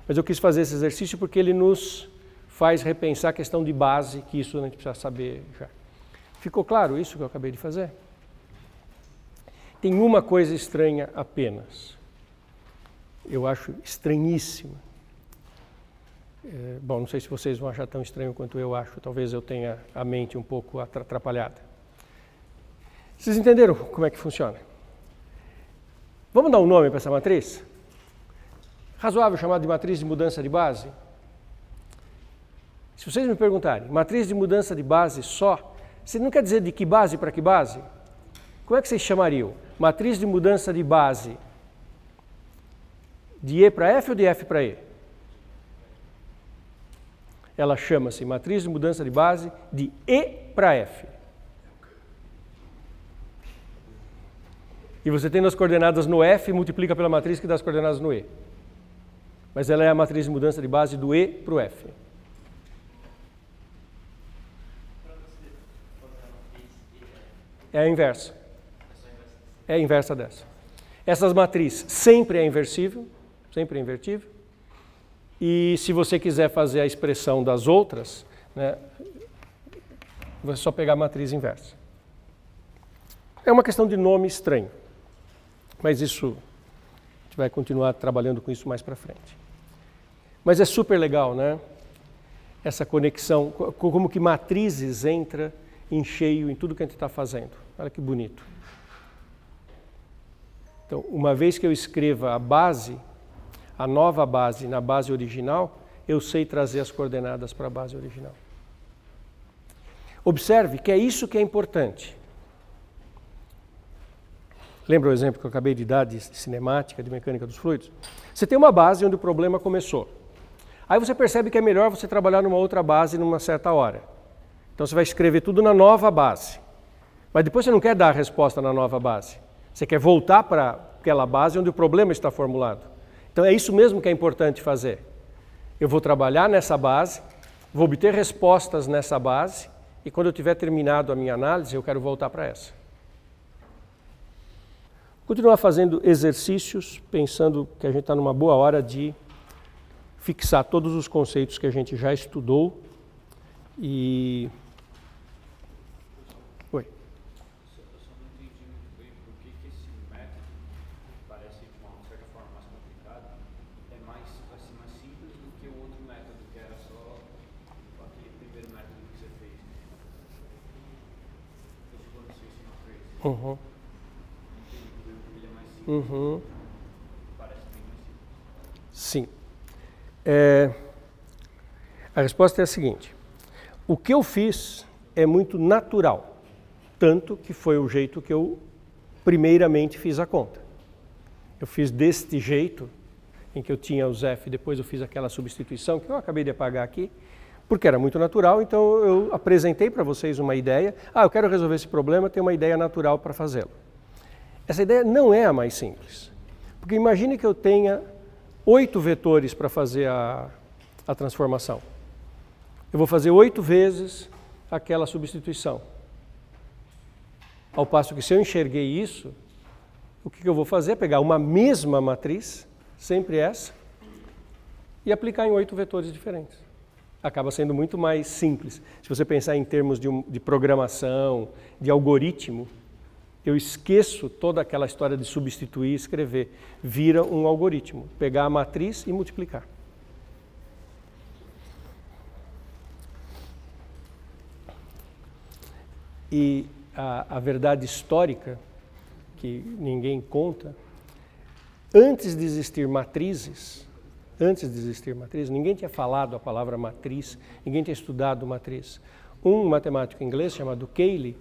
Mas eu quis fazer esse exercício porque ele nos faz repensar a questão de base, que isso a gente precisa saber já. Ficou claro isso que eu acabei de fazer? Tem uma coisa estranha apenas. Eu acho estranhíssima. Bom, não sei se vocês vão achar tão estranho quanto eu acho. Talvez eu tenha a mente um pouco atrapalhada. Vocês entenderam como é que funciona? Vamos dar um nome para essa matriz? Razoável chamar de matriz de mudança de base? Se vocês me perguntarem, matriz de mudança de base só, você não quer dizer de que base para que base? Como é que vocês chamariam? Matriz de mudança de base de E para F ou de F para E? Ela chama-se matriz de mudança de base de E para F. E você tendo as coordenadas no F, multiplica pela matriz que dá as coordenadas no E. Mas ela é a matriz de mudança de base do E para o F. É a inversa. É a inversa dessa. Essas matrizes sempre é inversível, sempre é invertível. E se você quiser fazer a expressão das outras, né, você só pegar a matriz inversa. É uma questão de nome estranho, mas isso, a gente vai continuar trabalhando com isso mais para frente. Mas é super legal, né? Essa conexão, como que matrizes entra em cheio em tudo que a gente está fazendo. Olha que bonito. Então, uma vez que eu escreva a base, a nova base na base original, eu sei trazer as coordenadas para a base original. Observe que é isso que é importante. Lembra o exemplo que eu acabei de dar de cinemática, de mecânica dos fluidos? Você tem uma base onde o problema começou. Aí você percebe que é melhor você trabalhar numa outra base numa certa hora. Então você vai escrever tudo na nova base. Mas depois você não quer dar a resposta na nova base. Você quer voltar para aquela base onde o problema está formulado. Então é isso mesmo que é importante fazer. Eu vou trabalhar nessa base, vou obter respostas nessa base, e quando eu tiver terminado a minha análise, eu quero voltar para essa. Continuar fazendo exercícios, pensando que a gente está numa boa hora de fixar todos os conceitos que a gente já estudou e... Oi. Eu só não entendi muito bem por que esse método, que parece de uma certa forma mais complicado, vai ser mais simples do que o outro método Uhum. Ele é mais simples, Uhum. parece bem mais simples. Sim. A resposta é a seguinte. O que eu fiz é muito natural, tanto que foi o jeito que eu primeiramente fiz a conta. Eu fiz deste jeito, em que eu tinha os F, depois eu fiz aquela substituição que eu acabei de apagar aqui, porque era muito natural, então eu apresentei para vocês uma ideia. Eu quero resolver esse problema, tenho uma ideia natural para fazê-lo. Essa ideia não é a mais simples, porque imagine que eu tenha 8 vetores para fazer a transformação. Eu vou fazer 8 vezes aquela substituição. Ao passo que se eu enxerguei isso, o que eu vou fazer é pegar uma mesma matriz, sempre essa, e aplicar em 8 vetores diferentes. Acaba sendo muito mais simples. Se você pensar em termos de programação, de algoritmo, eu esqueço toda aquela história de substituir e escrever. Vira um algoritmo, pegar a matriz e multiplicar. E a verdade histórica, que ninguém conta, antes de existir matrizes, ninguém tinha falado a palavra matriz, ninguém tinha estudado matriz. Um matemático inglês chamado Cayley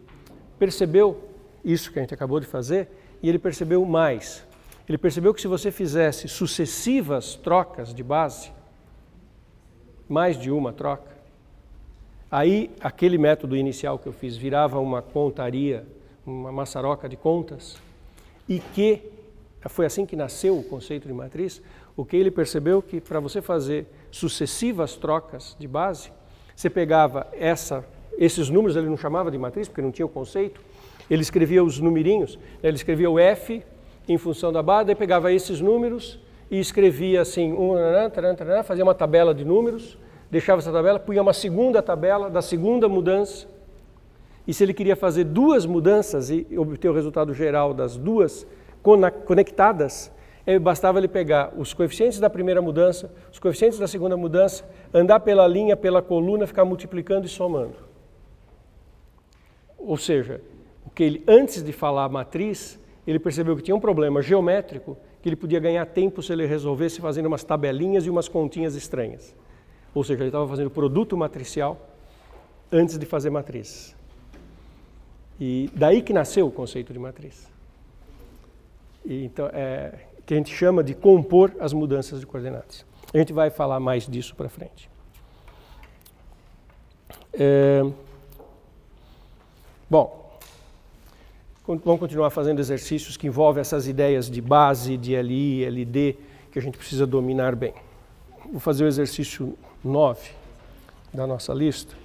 percebeu isso que a gente acabou de fazer e ele percebeu mais. Ele percebeu que se você fizesse sucessivas trocas de base, mais de uma troca, aí aquele método inicial que eu fiz virava uma contaria, uma maçaroca de contas, e que foi assim que nasceu o conceito de matriz. O que ele percebeu que para você fazer sucessivas trocas de base, você pegava esses números, ele não chamava de matriz porque não tinha o conceito, ele escrevia os numerinhos, ele escrevia o F em função da base, daí pegava esses números e escrevia assim, fazia uma tabela de números, deixava essa tabela, punha uma segunda tabela da segunda mudança, e se ele queria fazer 2 mudanças e obter o resultado geral das 2 conectadas, bastava ele pegar os coeficientes da primeira mudança, os coeficientes da segunda mudança, andar pela linha, pela coluna, ficar multiplicando e somando. Ou seja, o que ele, antes de falar matriz, ele percebeu que tinha um problema geométrico, que ele podia ganhar tempo se ele resolvesse fazendo umas tabelinhas e umas continhas estranhas. Ou seja, ele estava fazendo produto matricial antes de fazer matriz. E daí que nasceu o conceito de matriz. E, então, que a gente chama de compor as mudanças de coordenadas. A gente vai falar mais disso para frente. Bom, vamos continuar fazendo exercícios que envolvem essas ideias de base, de LI, LD, que a gente precisa dominar bem. Vou fazer o exercício 9 da nossa lista.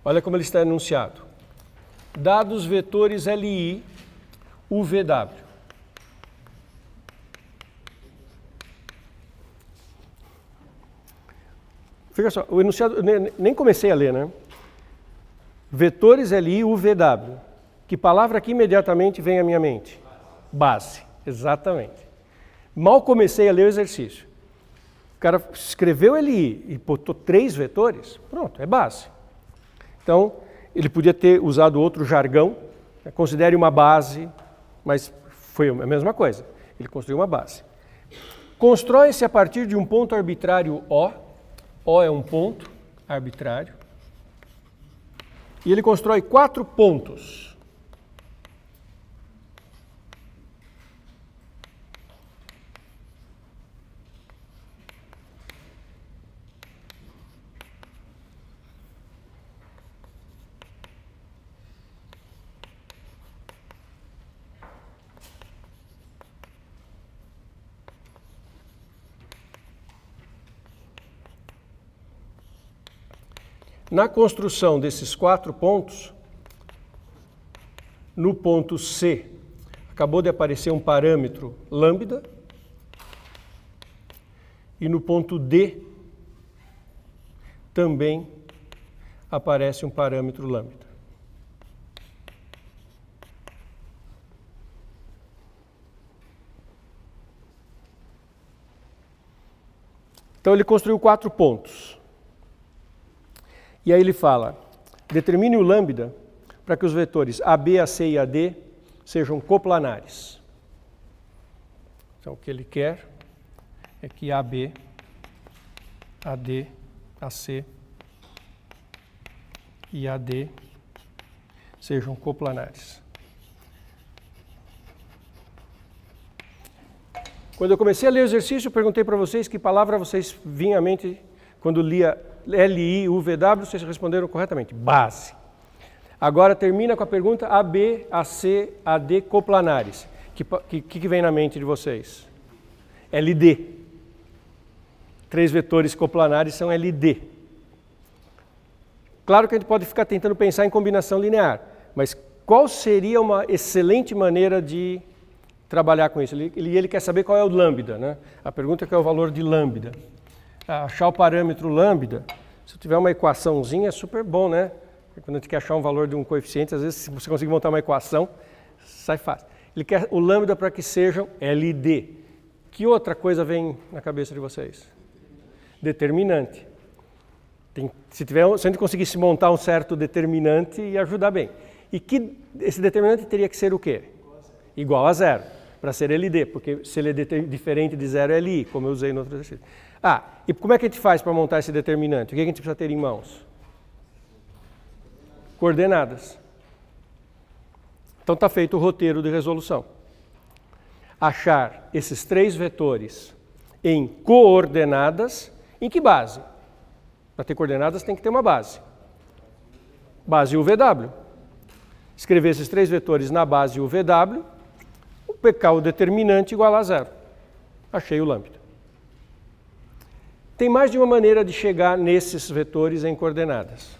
Olha como ele está enunciado. Dados vetores LI, UVW. Fica só, o enunciado, nem comecei a ler, né? Vetores LI, UVW. Que palavra aqui imediatamente vem à minha mente? Base, exatamente. Mal comecei a ler o exercício. O cara escreveu LI e botou 3 vetores, pronto, é base. Então, ele podia ter usado outro jargão, considere uma base, mas foi a mesma coisa. Ele construiu uma base. Constrói-se a partir de um ponto arbitrário O. O é um ponto arbitrário. E ele constrói 4 pontos. Na construção desses 4 pontos, no ponto C, acabou de aparecer um parâmetro lambda, e no ponto D também aparece um parâmetro lambda. Então ele construiu 4 pontos. E aí ele fala, determine o lambda para que os vetores AB, AC e AD sejam coplanares. Então o que ele quer é que AB, AD, AC e AD sejam coplanares. Quando eu comecei a ler o exercício, eu perguntei para vocês que palavra vocês vinham à mente quando lia LI-UVW, vocês responderam corretamente, base. Agora termina com a pergunta AB, AC, AD coplanares. Que vem na mente de vocês? LD. 3 vetores coplanares são LD. Claro que a gente pode ficar tentando pensar em combinação linear, mas qual seria uma excelente maneira de trabalhar com isso? Ele quer saber qual é o lambda, né? A pergunta é qual é o valor de lambda. Achar o parâmetro lambda, se eu tiver uma equaçãozinha é super bom, né? Quando a gente quer achar um valor de um coeficiente, às vezes se você conseguir montar uma equação, sai fácil. Ele quer o lambda para que sejam LD. Que outra coisa vem na cabeça de vocês? Determinante. Se a gente conseguisse montar um certo determinante, ia ajudar bem. E que esse determinante teria que ser o quê? Igual a 0, para ser LD, porque se ele é diferente de 0 é LI, como eu usei no outro exercício. E como é que a gente faz para montar esse determinante? O que a gente precisa ter em mãos? Coordenadas. Então está feito o roteiro de resolução. Achar esses 3 vetores em coordenadas, em que base? Para ter coordenadas tem que ter uma base. Base UVW. Escrever esses 3 vetores na base UVW, pegar o determinante igual a 0. Achei o lambda. Tem mais de uma maneira de chegar nesses vetores em coordenadas.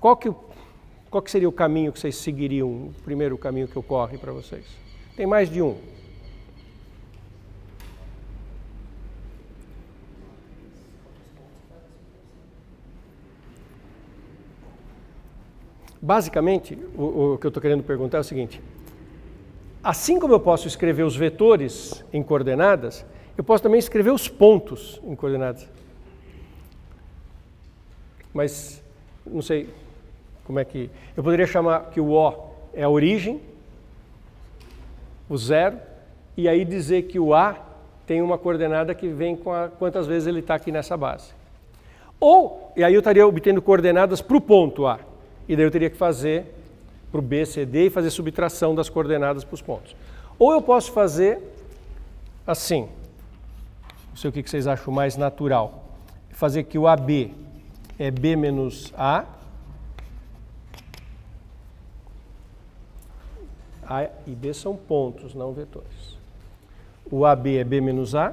Qual que seria o caminho que vocês seguiriam, o primeiro caminho que ocorre para vocês? Tem mais de um. Basicamente, o que eu estou querendo perguntar é o seguinte. Assim como eu posso escrever os vetores em coordenadas, eu posso também escrever os pontos em coordenadas. Mas, não sei como é que... Eu poderia chamar que o O é a origem, o 0, e aí dizer que o A tem uma coordenada que vem com quantas vezes ele está aqui nessa base. E aí eu estaria obtendo coordenadas para o ponto A. E daí eu teria que fazer para o B, C, D e fazer subtração das coordenadas para os pontos. Ou eu posso fazer assim, não sei o que vocês acham mais natural, fazer que o AB é B menos A, A e B são pontos, não vetores. O AB é B menos A.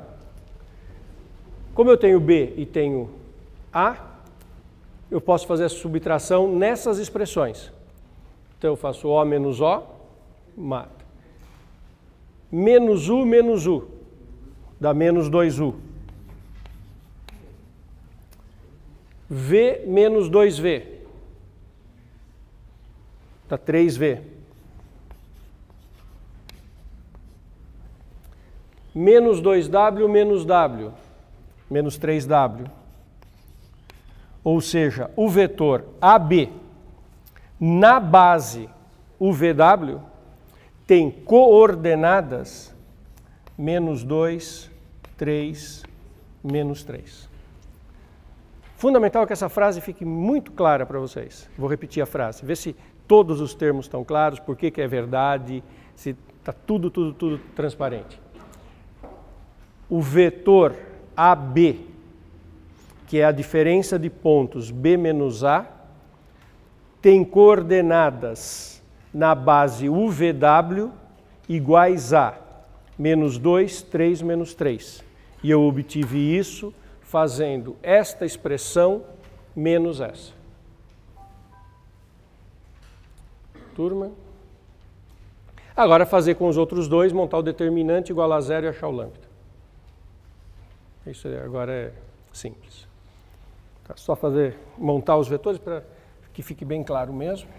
Como eu tenho B e tenho A, eu posso fazer a subtração nessas expressões. Então eu faço O menos O, mata. Menos U, dá menos 2U. V menos 2V, dá 3V. Menos 2W, menos W, menos 3W. Ou seja, o vetor AB na base UVW tem coordenadas menos 2, 3, menos 3. Fundamental que essa frase fique muito clara para vocês. Vou repetir a frase, ver se todos os termos estão claros, por que é verdade, se está tudo transparente. O vetor AB, que é a diferença de pontos B menos A, tem coordenadas na base UVW iguais a menos 2, 3, menos 3. E eu obtive isso fazendo esta expressão menos essa. Turma? Agora fazer com os outros dois, montar o determinante igual a 0 e achar o lambda. Isso agora é simples. Tá, só montar os vetores para que fique bem claro mesmo.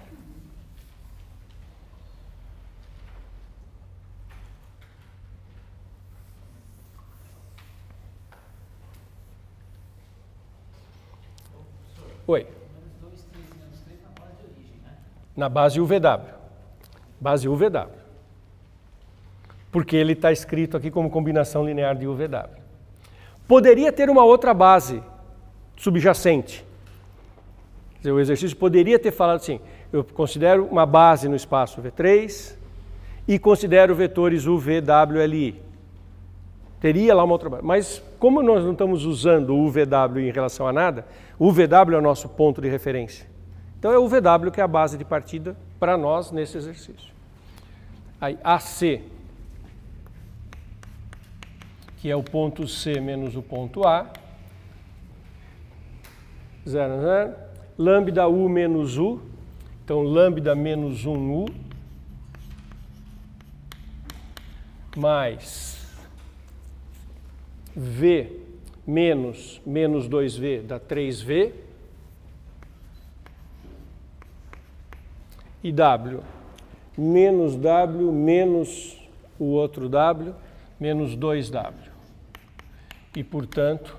Oi. Na base UVW. Base UVW. Porque ele está escrito aqui como combinação linear de UVW. Poderia ter uma outra base subjacente. Quer dizer, o exercício poderia ter falado assim, eu considero uma base no espaço V3 e considero vetores UVWLI. Teria lá uma outra base. Mas como nós não estamos usando o UVW em relação a nada, o UVW é o nosso ponto de referência. Então é o UVW que é a base de partida para nós nesse exercício. Aí AC, que é o ponto C menos o ponto A, 0, 0, lambda U menos U, então lambda menos 1U, mais V menos 2V dá 3V, e W menos W menos o outro W, menos 2W. E, portanto,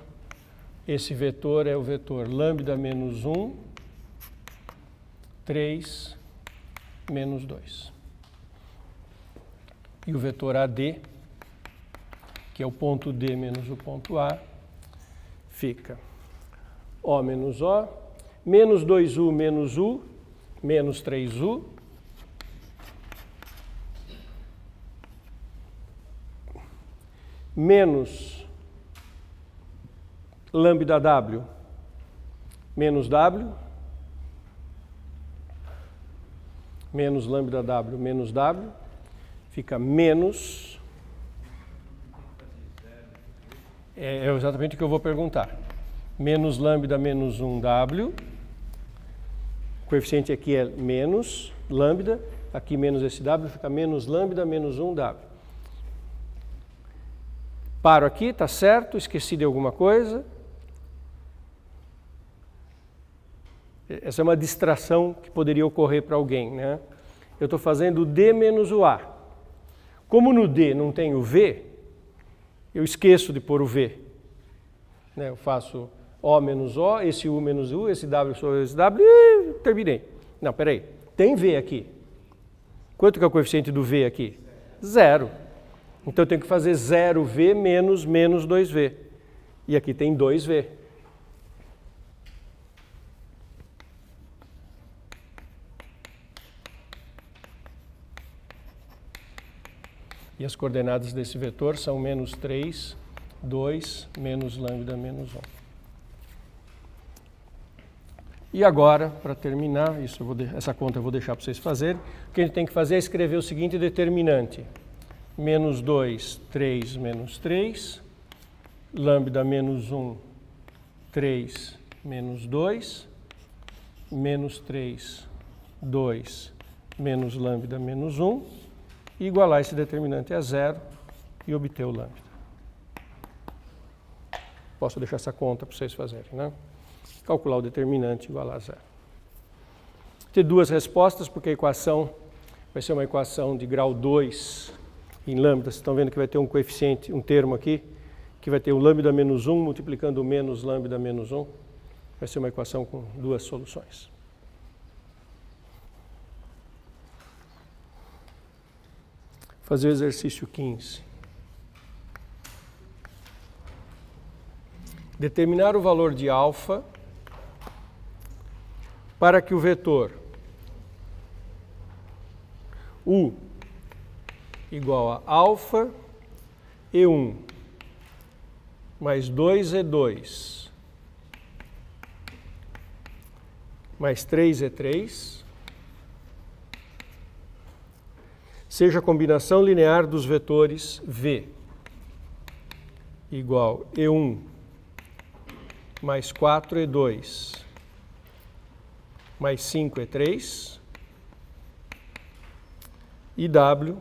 esse vetor é o vetor lambda menos 1, 3, menos 2. E o vetor AD, que é o ponto D menos o ponto A, fica O menos O, menos 2U menos U, menos 3U, menos lambda W, menos W, menos lambda W, menos W, fica menos... É exatamente o que eu vou perguntar. Menos lambda menos 1W, o coeficiente aqui é menos lambda, aqui menos esse W, fica menos lambda menos 1W. Paro aqui, está certo? Esqueci de alguma coisa? Essa é uma distração que poderia ocorrer para alguém, né? Eu estou fazendo o D menos o A. Como no D não tem o V, eu esqueço de pôr o V. Né? Eu faço O menos O, esse U menos U, esse W sobre esse W e terminei. Não, peraí, tem V aqui. Quanto que é o coeficiente do V aqui? 0. Então eu tenho que fazer 0V menos menos 2V. E aqui tem 2V. E as coordenadas desse vetor são menos 3, 2, menos lambda, menos 1. E agora, para terminar, essa conta eu vou deixar para vocês fazerem. O que a gente tem que fazer é escrever o seguinte determinante. Menos 2, 3, menos 3. Lambda menos 1, 3, menos 2. Menos 3, 2, menos lambda, menos 1. E igualar esse determinante a 0 e obter o lambda. Posso deixar essa conta para vocês fazerem, né? Calcular o determinante igualar a 0. Tem duas respostas, porque a equação vai ser uma equação de grau 2 em lambda. Vocês estão vendo que vai ter um coeficiente, um termo aqui, que vai ter o lambda menos 1 multiplicando o menos lambda menos 1. Vai ser uma equação com duas soluções. Fazer o exercício 15. Determinar o valor de alfa para que o vetor U igual a alfa E1 mais 2E2 mais 3E3 seja a combinação linear dos vetores V igual E1 mais 4E2 mais 5E3 e W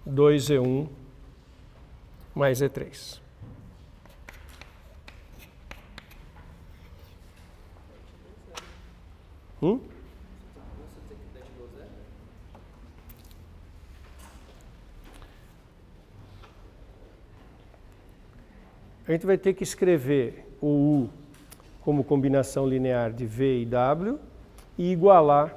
2E1 mais E3. A gente vai ter que escrever o U como combinação linear de V e W e igualar,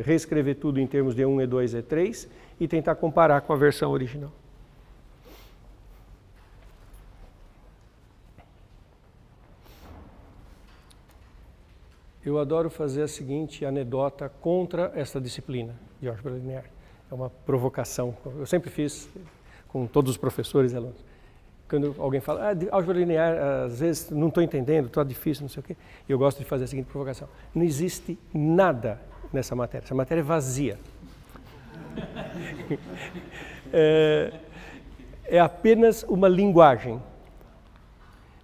reescrever tudo em termos de E1, E2, E3 e tentar comparar com a versão original. Eu adoro fazer a seguinte anedota contra essa disciplina de álgebra linear. É uma provocação. Eu sempre fiz com todos os professores e alunos. Quando alguém fala, de álgebra linear, às vezes não estou entendendo, está difícil, não sei o quê. Eu gosto de fazer a seguinte provocação. Não existe nada nessa matéria. Essa matéria é vazia. É apenas uma linguagem.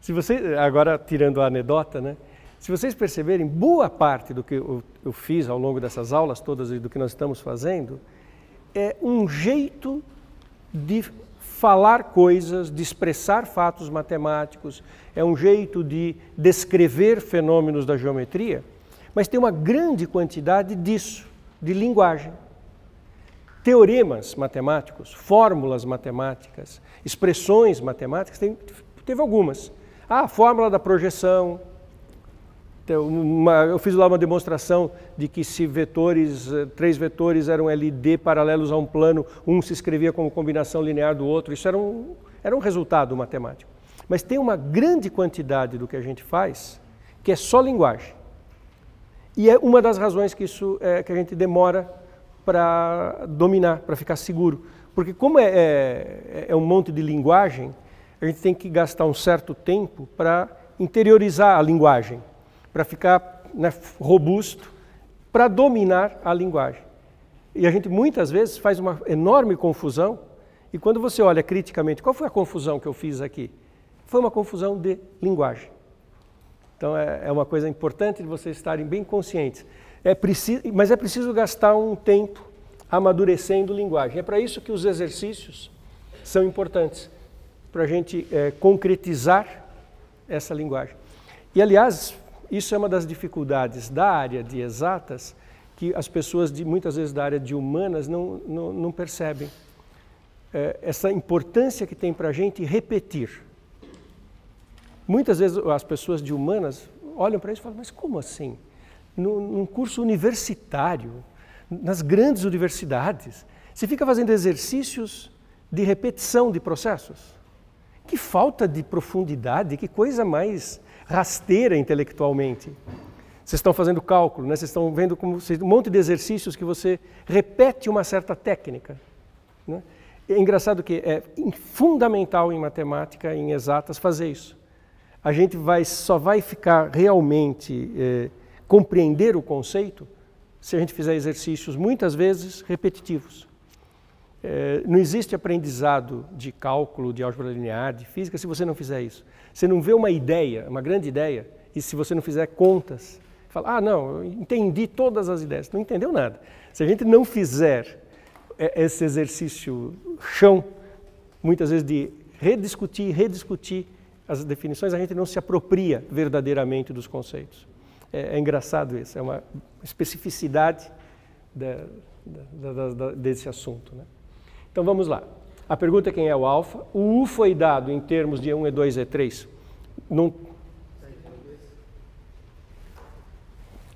Se você, agora tirando a anedota, né? Se vocês perceberem, boa parte do que eu fiz ao longo dessas aulas todas e do que nós estamos fazendo é um jeito de falar coisas, de expressar fatos matemáticos, é um jeito de descrever fenômenos da geometria, mas tem uma grande quantidade disso, de linguagem. Teoremas matemáticos, fórmulas matemáticas, expressões matemáticas, teve algumas. A fórmula da projeção. Eu fiz lá uma demonstração de que se três vetores eram LD paralelos a um plano, um se escrevia como combinação linear do outro, isso era um resultado matemático. Mas tem uma grande quantidade do que a gente faz que é só linguagem. E é uma das razões que a gente demora para dominar, para ficar seguro. Porque como é um monte de linguagem, a gente tem que gastar um certo tempo para interiorizar a linguagem, para ficar, né, robusto, para dominar a linguagem. E a gente muitas vezes faz uma enorme confusão, e quando você olha criticamente, qual foi a confusão que eu fiz aqui? Foi uma confusão de linguagem. Então é uma coisa importante de vocês estarem bem conscientes. Mas é preciso gastar um tempo amadurecendo linguagem. É para isso que os exercícios são importantes, para a gente concretizar essa linguagem. E aliás, isso é uma das dificuldades da área de exatas que as pessoas, muitas vezes da área de humanas, não percebem. Essa importância que tem para a gente repetir. Muitas vezes as pessoas de humanas olham para isso e falam, mas como assim? Num curso universitário, nas grandes universidades, você fica fazendo exercícios de repetição de processos? Que falta de profundidade, que coisa mais rasteira intelectualmente. Vocês estão fazendo cálculo, né? Vocês estão vendo como um monte de exercícios que você repete uma certa técnica, né? É engraçado que é fundamental em matemática, em exatas, fazer isso. A gente só vai ficar realmente compreender o conceito se a gente fizer exercícios muitas vezes repetitivos. Não existe aprendizado de cálculo, de álgebra linear, de física, se você não fizer isso. Você não vê uma ideia, uma grande ideia, e se você não fizer contas, fala, não, eu entendi todas as ideias. Não entendeu nada. Se a gente não fizer esse exercício chão, muitas vezes de rediscutir as definições, a gente não se apropria verdadeiramente dos conceitos. É engraçado isso, é uma especificidade desse assunto, né? Então vamos lá. A pergunta é quem é o alfa. O U foi dado em termos de E1, E2, E3.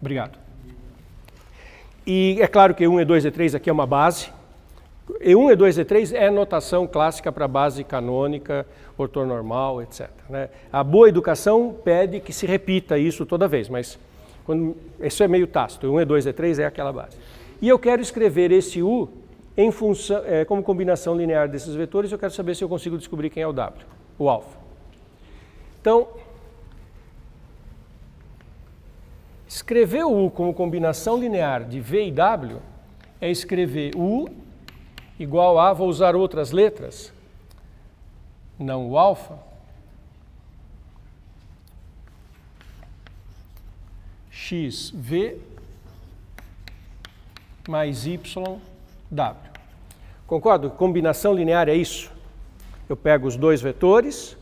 Obrigado. E é claro que E1, E2, E3 aqui é uma base. E1, E2, E3 é notação clássica para base canônica, ortonormal, etc, né? A boa educação pede que se repita isso toda vez, mas isso é meio tácito. E1, E2, E3 é aquela base. E eu quero escrever esse U em função, como combinação linear desses vetores, eu quero saber se eu consigo descobrir quem é o W, o alfa. Então, escrever o U como combinação linear de V e W é escrever U igual a, vou usar outras letras, não o alfa, xv mais yw. Concordo? Combinação linear é isso. Eu pego os dois vetores,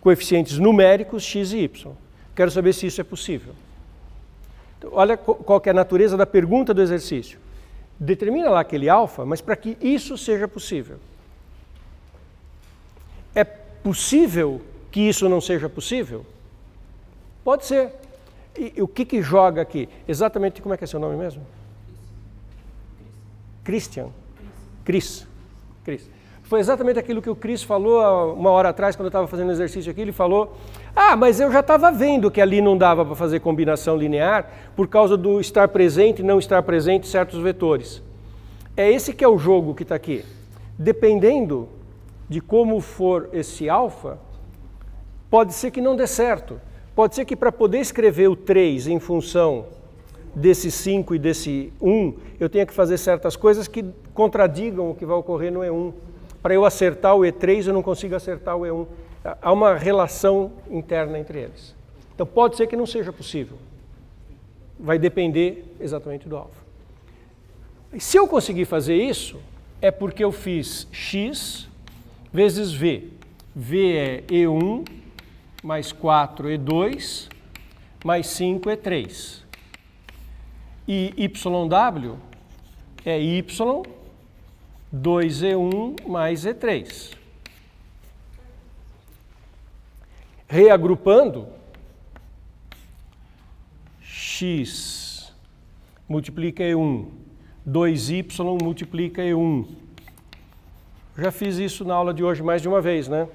coeficientes numéricos x e y. Quero saber se isso é possível. Então, olha qual que é a natureza da pergunta do exercício. Determina lá aquele alfa, mas para que isso seja possível. É possível que isso não seja possível? Pode ser. E o que joga aqui? Exatamente, como é que é seu nome mesmo? Christian. Cris. Foi exatamente aquilo que o Cris falou há uma hora atrás, quando eu estava fazendo exercício aqui. Ele falou, mas eu já estava vendo que ali não dava para fazer combinação linear por causa do estar presente e não estar presente certos vetores. É esse que é o jogo que está aqui. Dependendo de como for esse alfa, pode ser que não dê certo. Pode ser que para poder escrever o 3 em função desse 5 e desse 1, eu tenha que fazer certas coisas que contradigam o que vai ocorrer no E1. Para eu acertar o E3, eu não consigo acertar o E1. Há uma relação interna entre eles. Então pode ser que não seja possível. Vai depender exatamente do alfa. E se eu conseguir fazer isso, é porque eu fiz x vezes v. V é E1 mais 4 E2 mais 5 E3. E YW é Y 2E1 mais E3. Reagrupando, x multiplica E1, 2Y multiplica E1. Já fiz isso na aula de hoje mais de uma vez, né?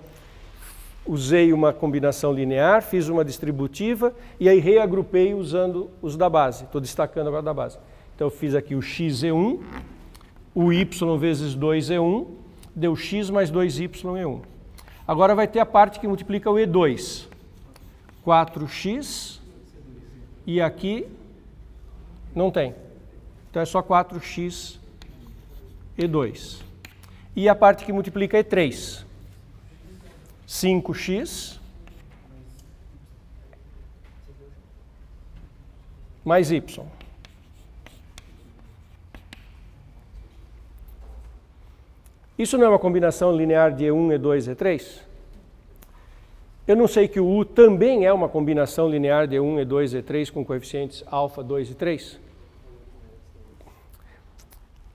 Usei uma combinação linear, fiz uma distributiva e aí reagrupei usando os da base. Estou destacando agora da base. Então eu fiz aqui o xE1, o y vezes 2E1, deu x mais 2YE1. Agora vai ter a parte que multiplica o E2. 4x e aqui não tem. Então é só 4x E2. E a parte que multiplica E3. 5x mais y. Isso não é uma combinação linear de E1, E2, E3? Eu não sei que o U também é uma combinação linear de E1, E2, E3 com coeficientes alfa, 2 e 3?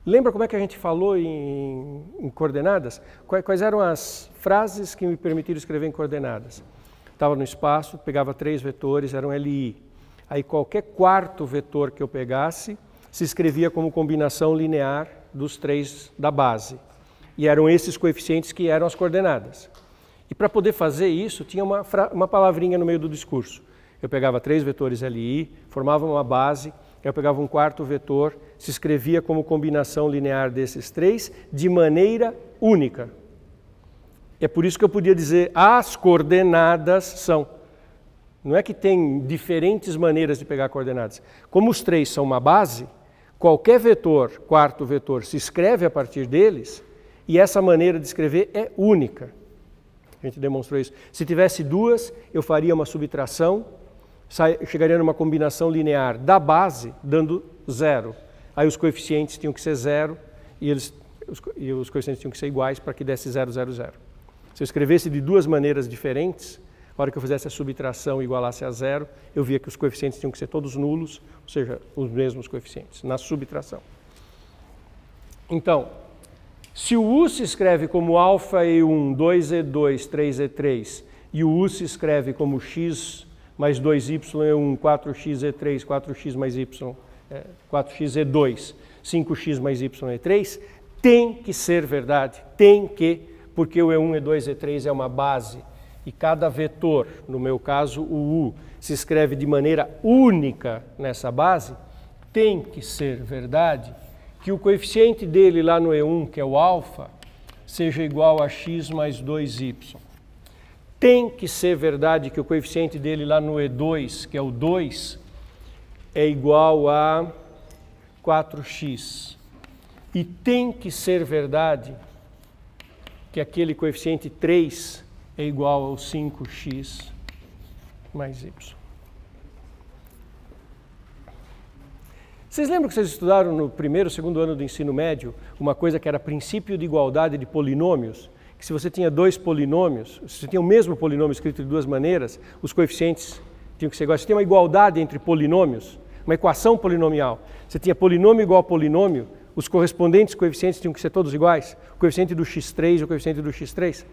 Lembra como é que a gente falou em coordenadas? Quais eram as frases que me permitiram escrever em coordenadas? Estava no espaço, pegava 3 vetores, eram LI. Aí qualquer quarto vetor que eu pegasse se escrevia como combinação linear dos 3 da base. E eram esses coeficientes que eram as coordenadas. E para poder fazer isso, tinha uma palavrinha no meio do discurso. Eu pegava 3 vetores LI, formava uma base, eu pegava um quarto vetor, se escrevia como combinação linear desses 3 de maneira única. É por isso que eu podia dizer as coordenadas são. Não é que tem diferentes maneiras de pegar coordenadas. Como os 3 são uma base, qualquer vetor, quarto vetor, se escreve a partir deles e essa maneira de escrever é única. A gente demonstrou isso. Se tivesse 2, eu faria uma subtração, chegaria numa combinação linear da base, dando 0. Aí os coeficientes tinham que ser 0 e os coeficientes tinham que ser iguais para que desse 0, 0, 0. Se eu escrevesse de 2 maneiras diferentes, na hora que eu fizesse a subtração e igualasse a 0, eu via que os coeficientes tinham que ser todos nulos, ou seja, os mesmos coeficientes, na subtração. Então, se o U se escreve como alfa E1, 2E2, 3E3, e o U se escreve como x mais 2YE1, 4xE3, 4x mais y, 4xE2, 5x mais YE3, tem que ser verdade, tem que, porque o E1, E2, E3 é uma base, e cada vetor, no meu caso o U, se escreve de maneira única nessa base, tem que ser verdade que o coeficiente dele lá no E1, que é o alfa, seja igual a x mais 2y. Tem que ser verdade que o coeficiente dele lá no E2, que é o 2, é igual a 4x. E tem que ser verdade que aquele coeficiente 3 é igual ao 5x mais y. Vocês lembram que vocês estudaram no primeiro, segundo ano do ensino médio uma coisa que era princípio de igualdade de polinômios? Que se você tinha 2 polinômios, se você tinha o mesmo polinômio escrito de 2 maneiras, os coeficientes tinham que ser iguais. Você tinha uma igualdade entre polinômios, uma equação polinomial. Você tinha polinômio igual a polinômio, os correspondentes coeficientes tinham que ser todos iguais. O coeficiente do x3 e o coeficiente do x3.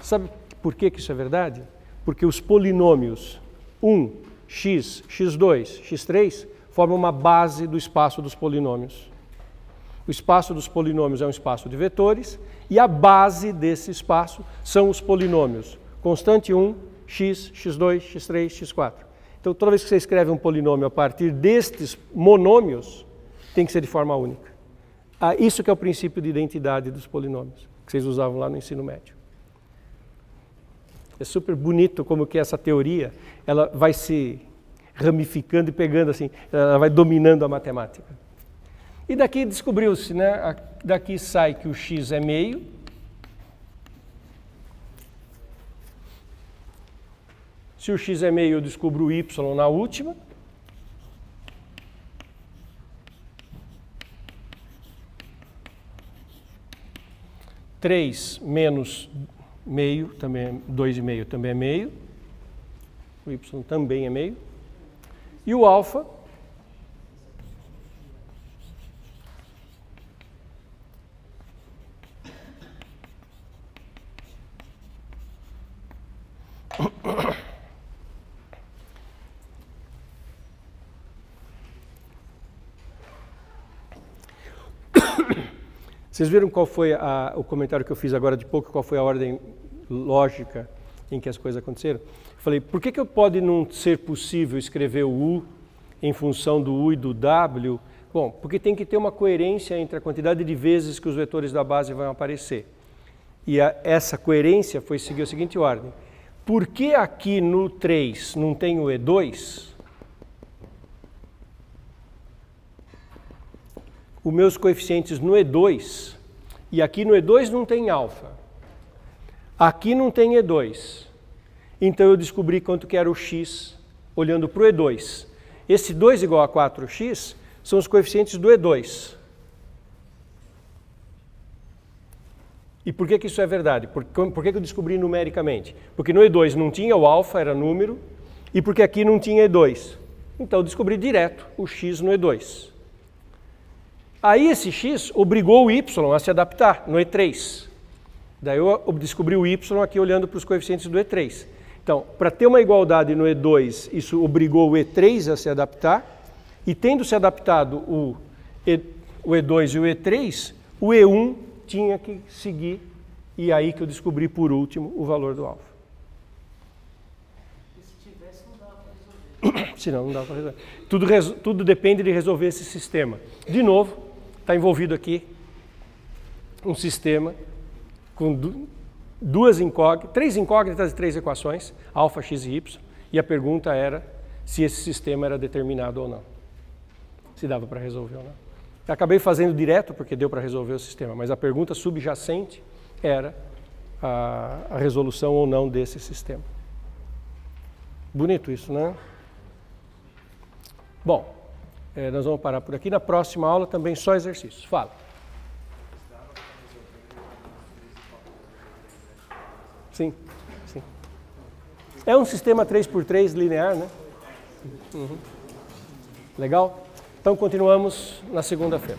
Sabe por que isso é verdade? Porque os polinômios 1, x, x2, x3 formam uma base do espaço dos polinômios. O espaço dos polinômios é um espaço de vetores e a base desse espaço são os polinômios. Constante 1, x, x2, x3, x4. Então, toda vez que você escreve um polinômio a partir destes monômios, tem que ser de forma única. Isso que é o princípio de identidade dos polinômios, que vocês usavam lá no ensino médio. É super bonito como que essa teoria ela vai se ramificando e pegando assim, ela vai dominando a matemática. E daqui descobriu-se, né? Daqui sai que o x é meio. Se o x é meio, eu descubro o y na última. Três menos meio, também 2,5 também é meio. O y também é meio. E o alfa Vocês viram qual foi o comentário que eu fiz agora de pouco, qual foi a ordem lógica em que as coisas aconteceram? Eu falei, por que pode não ser possível escrever o U em função do U e do W? Bom, porque tem que ter uma coerência entre a quantidade de vezes que os vetores da base vão aparecer. E essa coerência foi seguir a seguinte ordem. Por que aqui no 3 não tem o E2? Os meus coeficientes no E2, e aqui no E2 não tem alfa. Aqui não tem E2. Então eu descobri quanto que era o x olhando para o E2. Esse 2 igual a 4x são os coeficientes do E2. E por que isso é verdade? Por que eu descobri numericamente? Porque no E2 não tinha o alfa, era número, e porque aqui não tinha E2. Então eu descobri direto o x no E2. Aí esse x obrigou o y a se adaptar no E3. Daí eu descobri o y aqui olhando para os coeficientes do E3. Então, para ter uma igualdade no E2, isso obrigou o E3 a se adaptar. E tendo se adaptado o E2 e o E3, o E1 tinha que seguir. E aí que eu descobri por último o valor do alfa. E se tivesse, não dava para resolver. Senão não dava para resolver. Tudo depende de resolver esse sistema. De novo, está envolvido aqui um sistema com três incógnitas e 3 equações, alfa, x e y, e a pergunta era se esse sistema era determinado ou não, se dava para resolver ou não. Eu acabei fazendo direto porque deu para resolver o sistema, mas a pergunta subjacente era a resolução ou não desse sistema. Bonito isso, né? Bom, nós vamos parar por aqui. Na próxima aula também só exercícios. Fala. Sim, sim. É um sistema 3x3 linear, né? Uhum. Legal? Então continuamos na segunda-feira.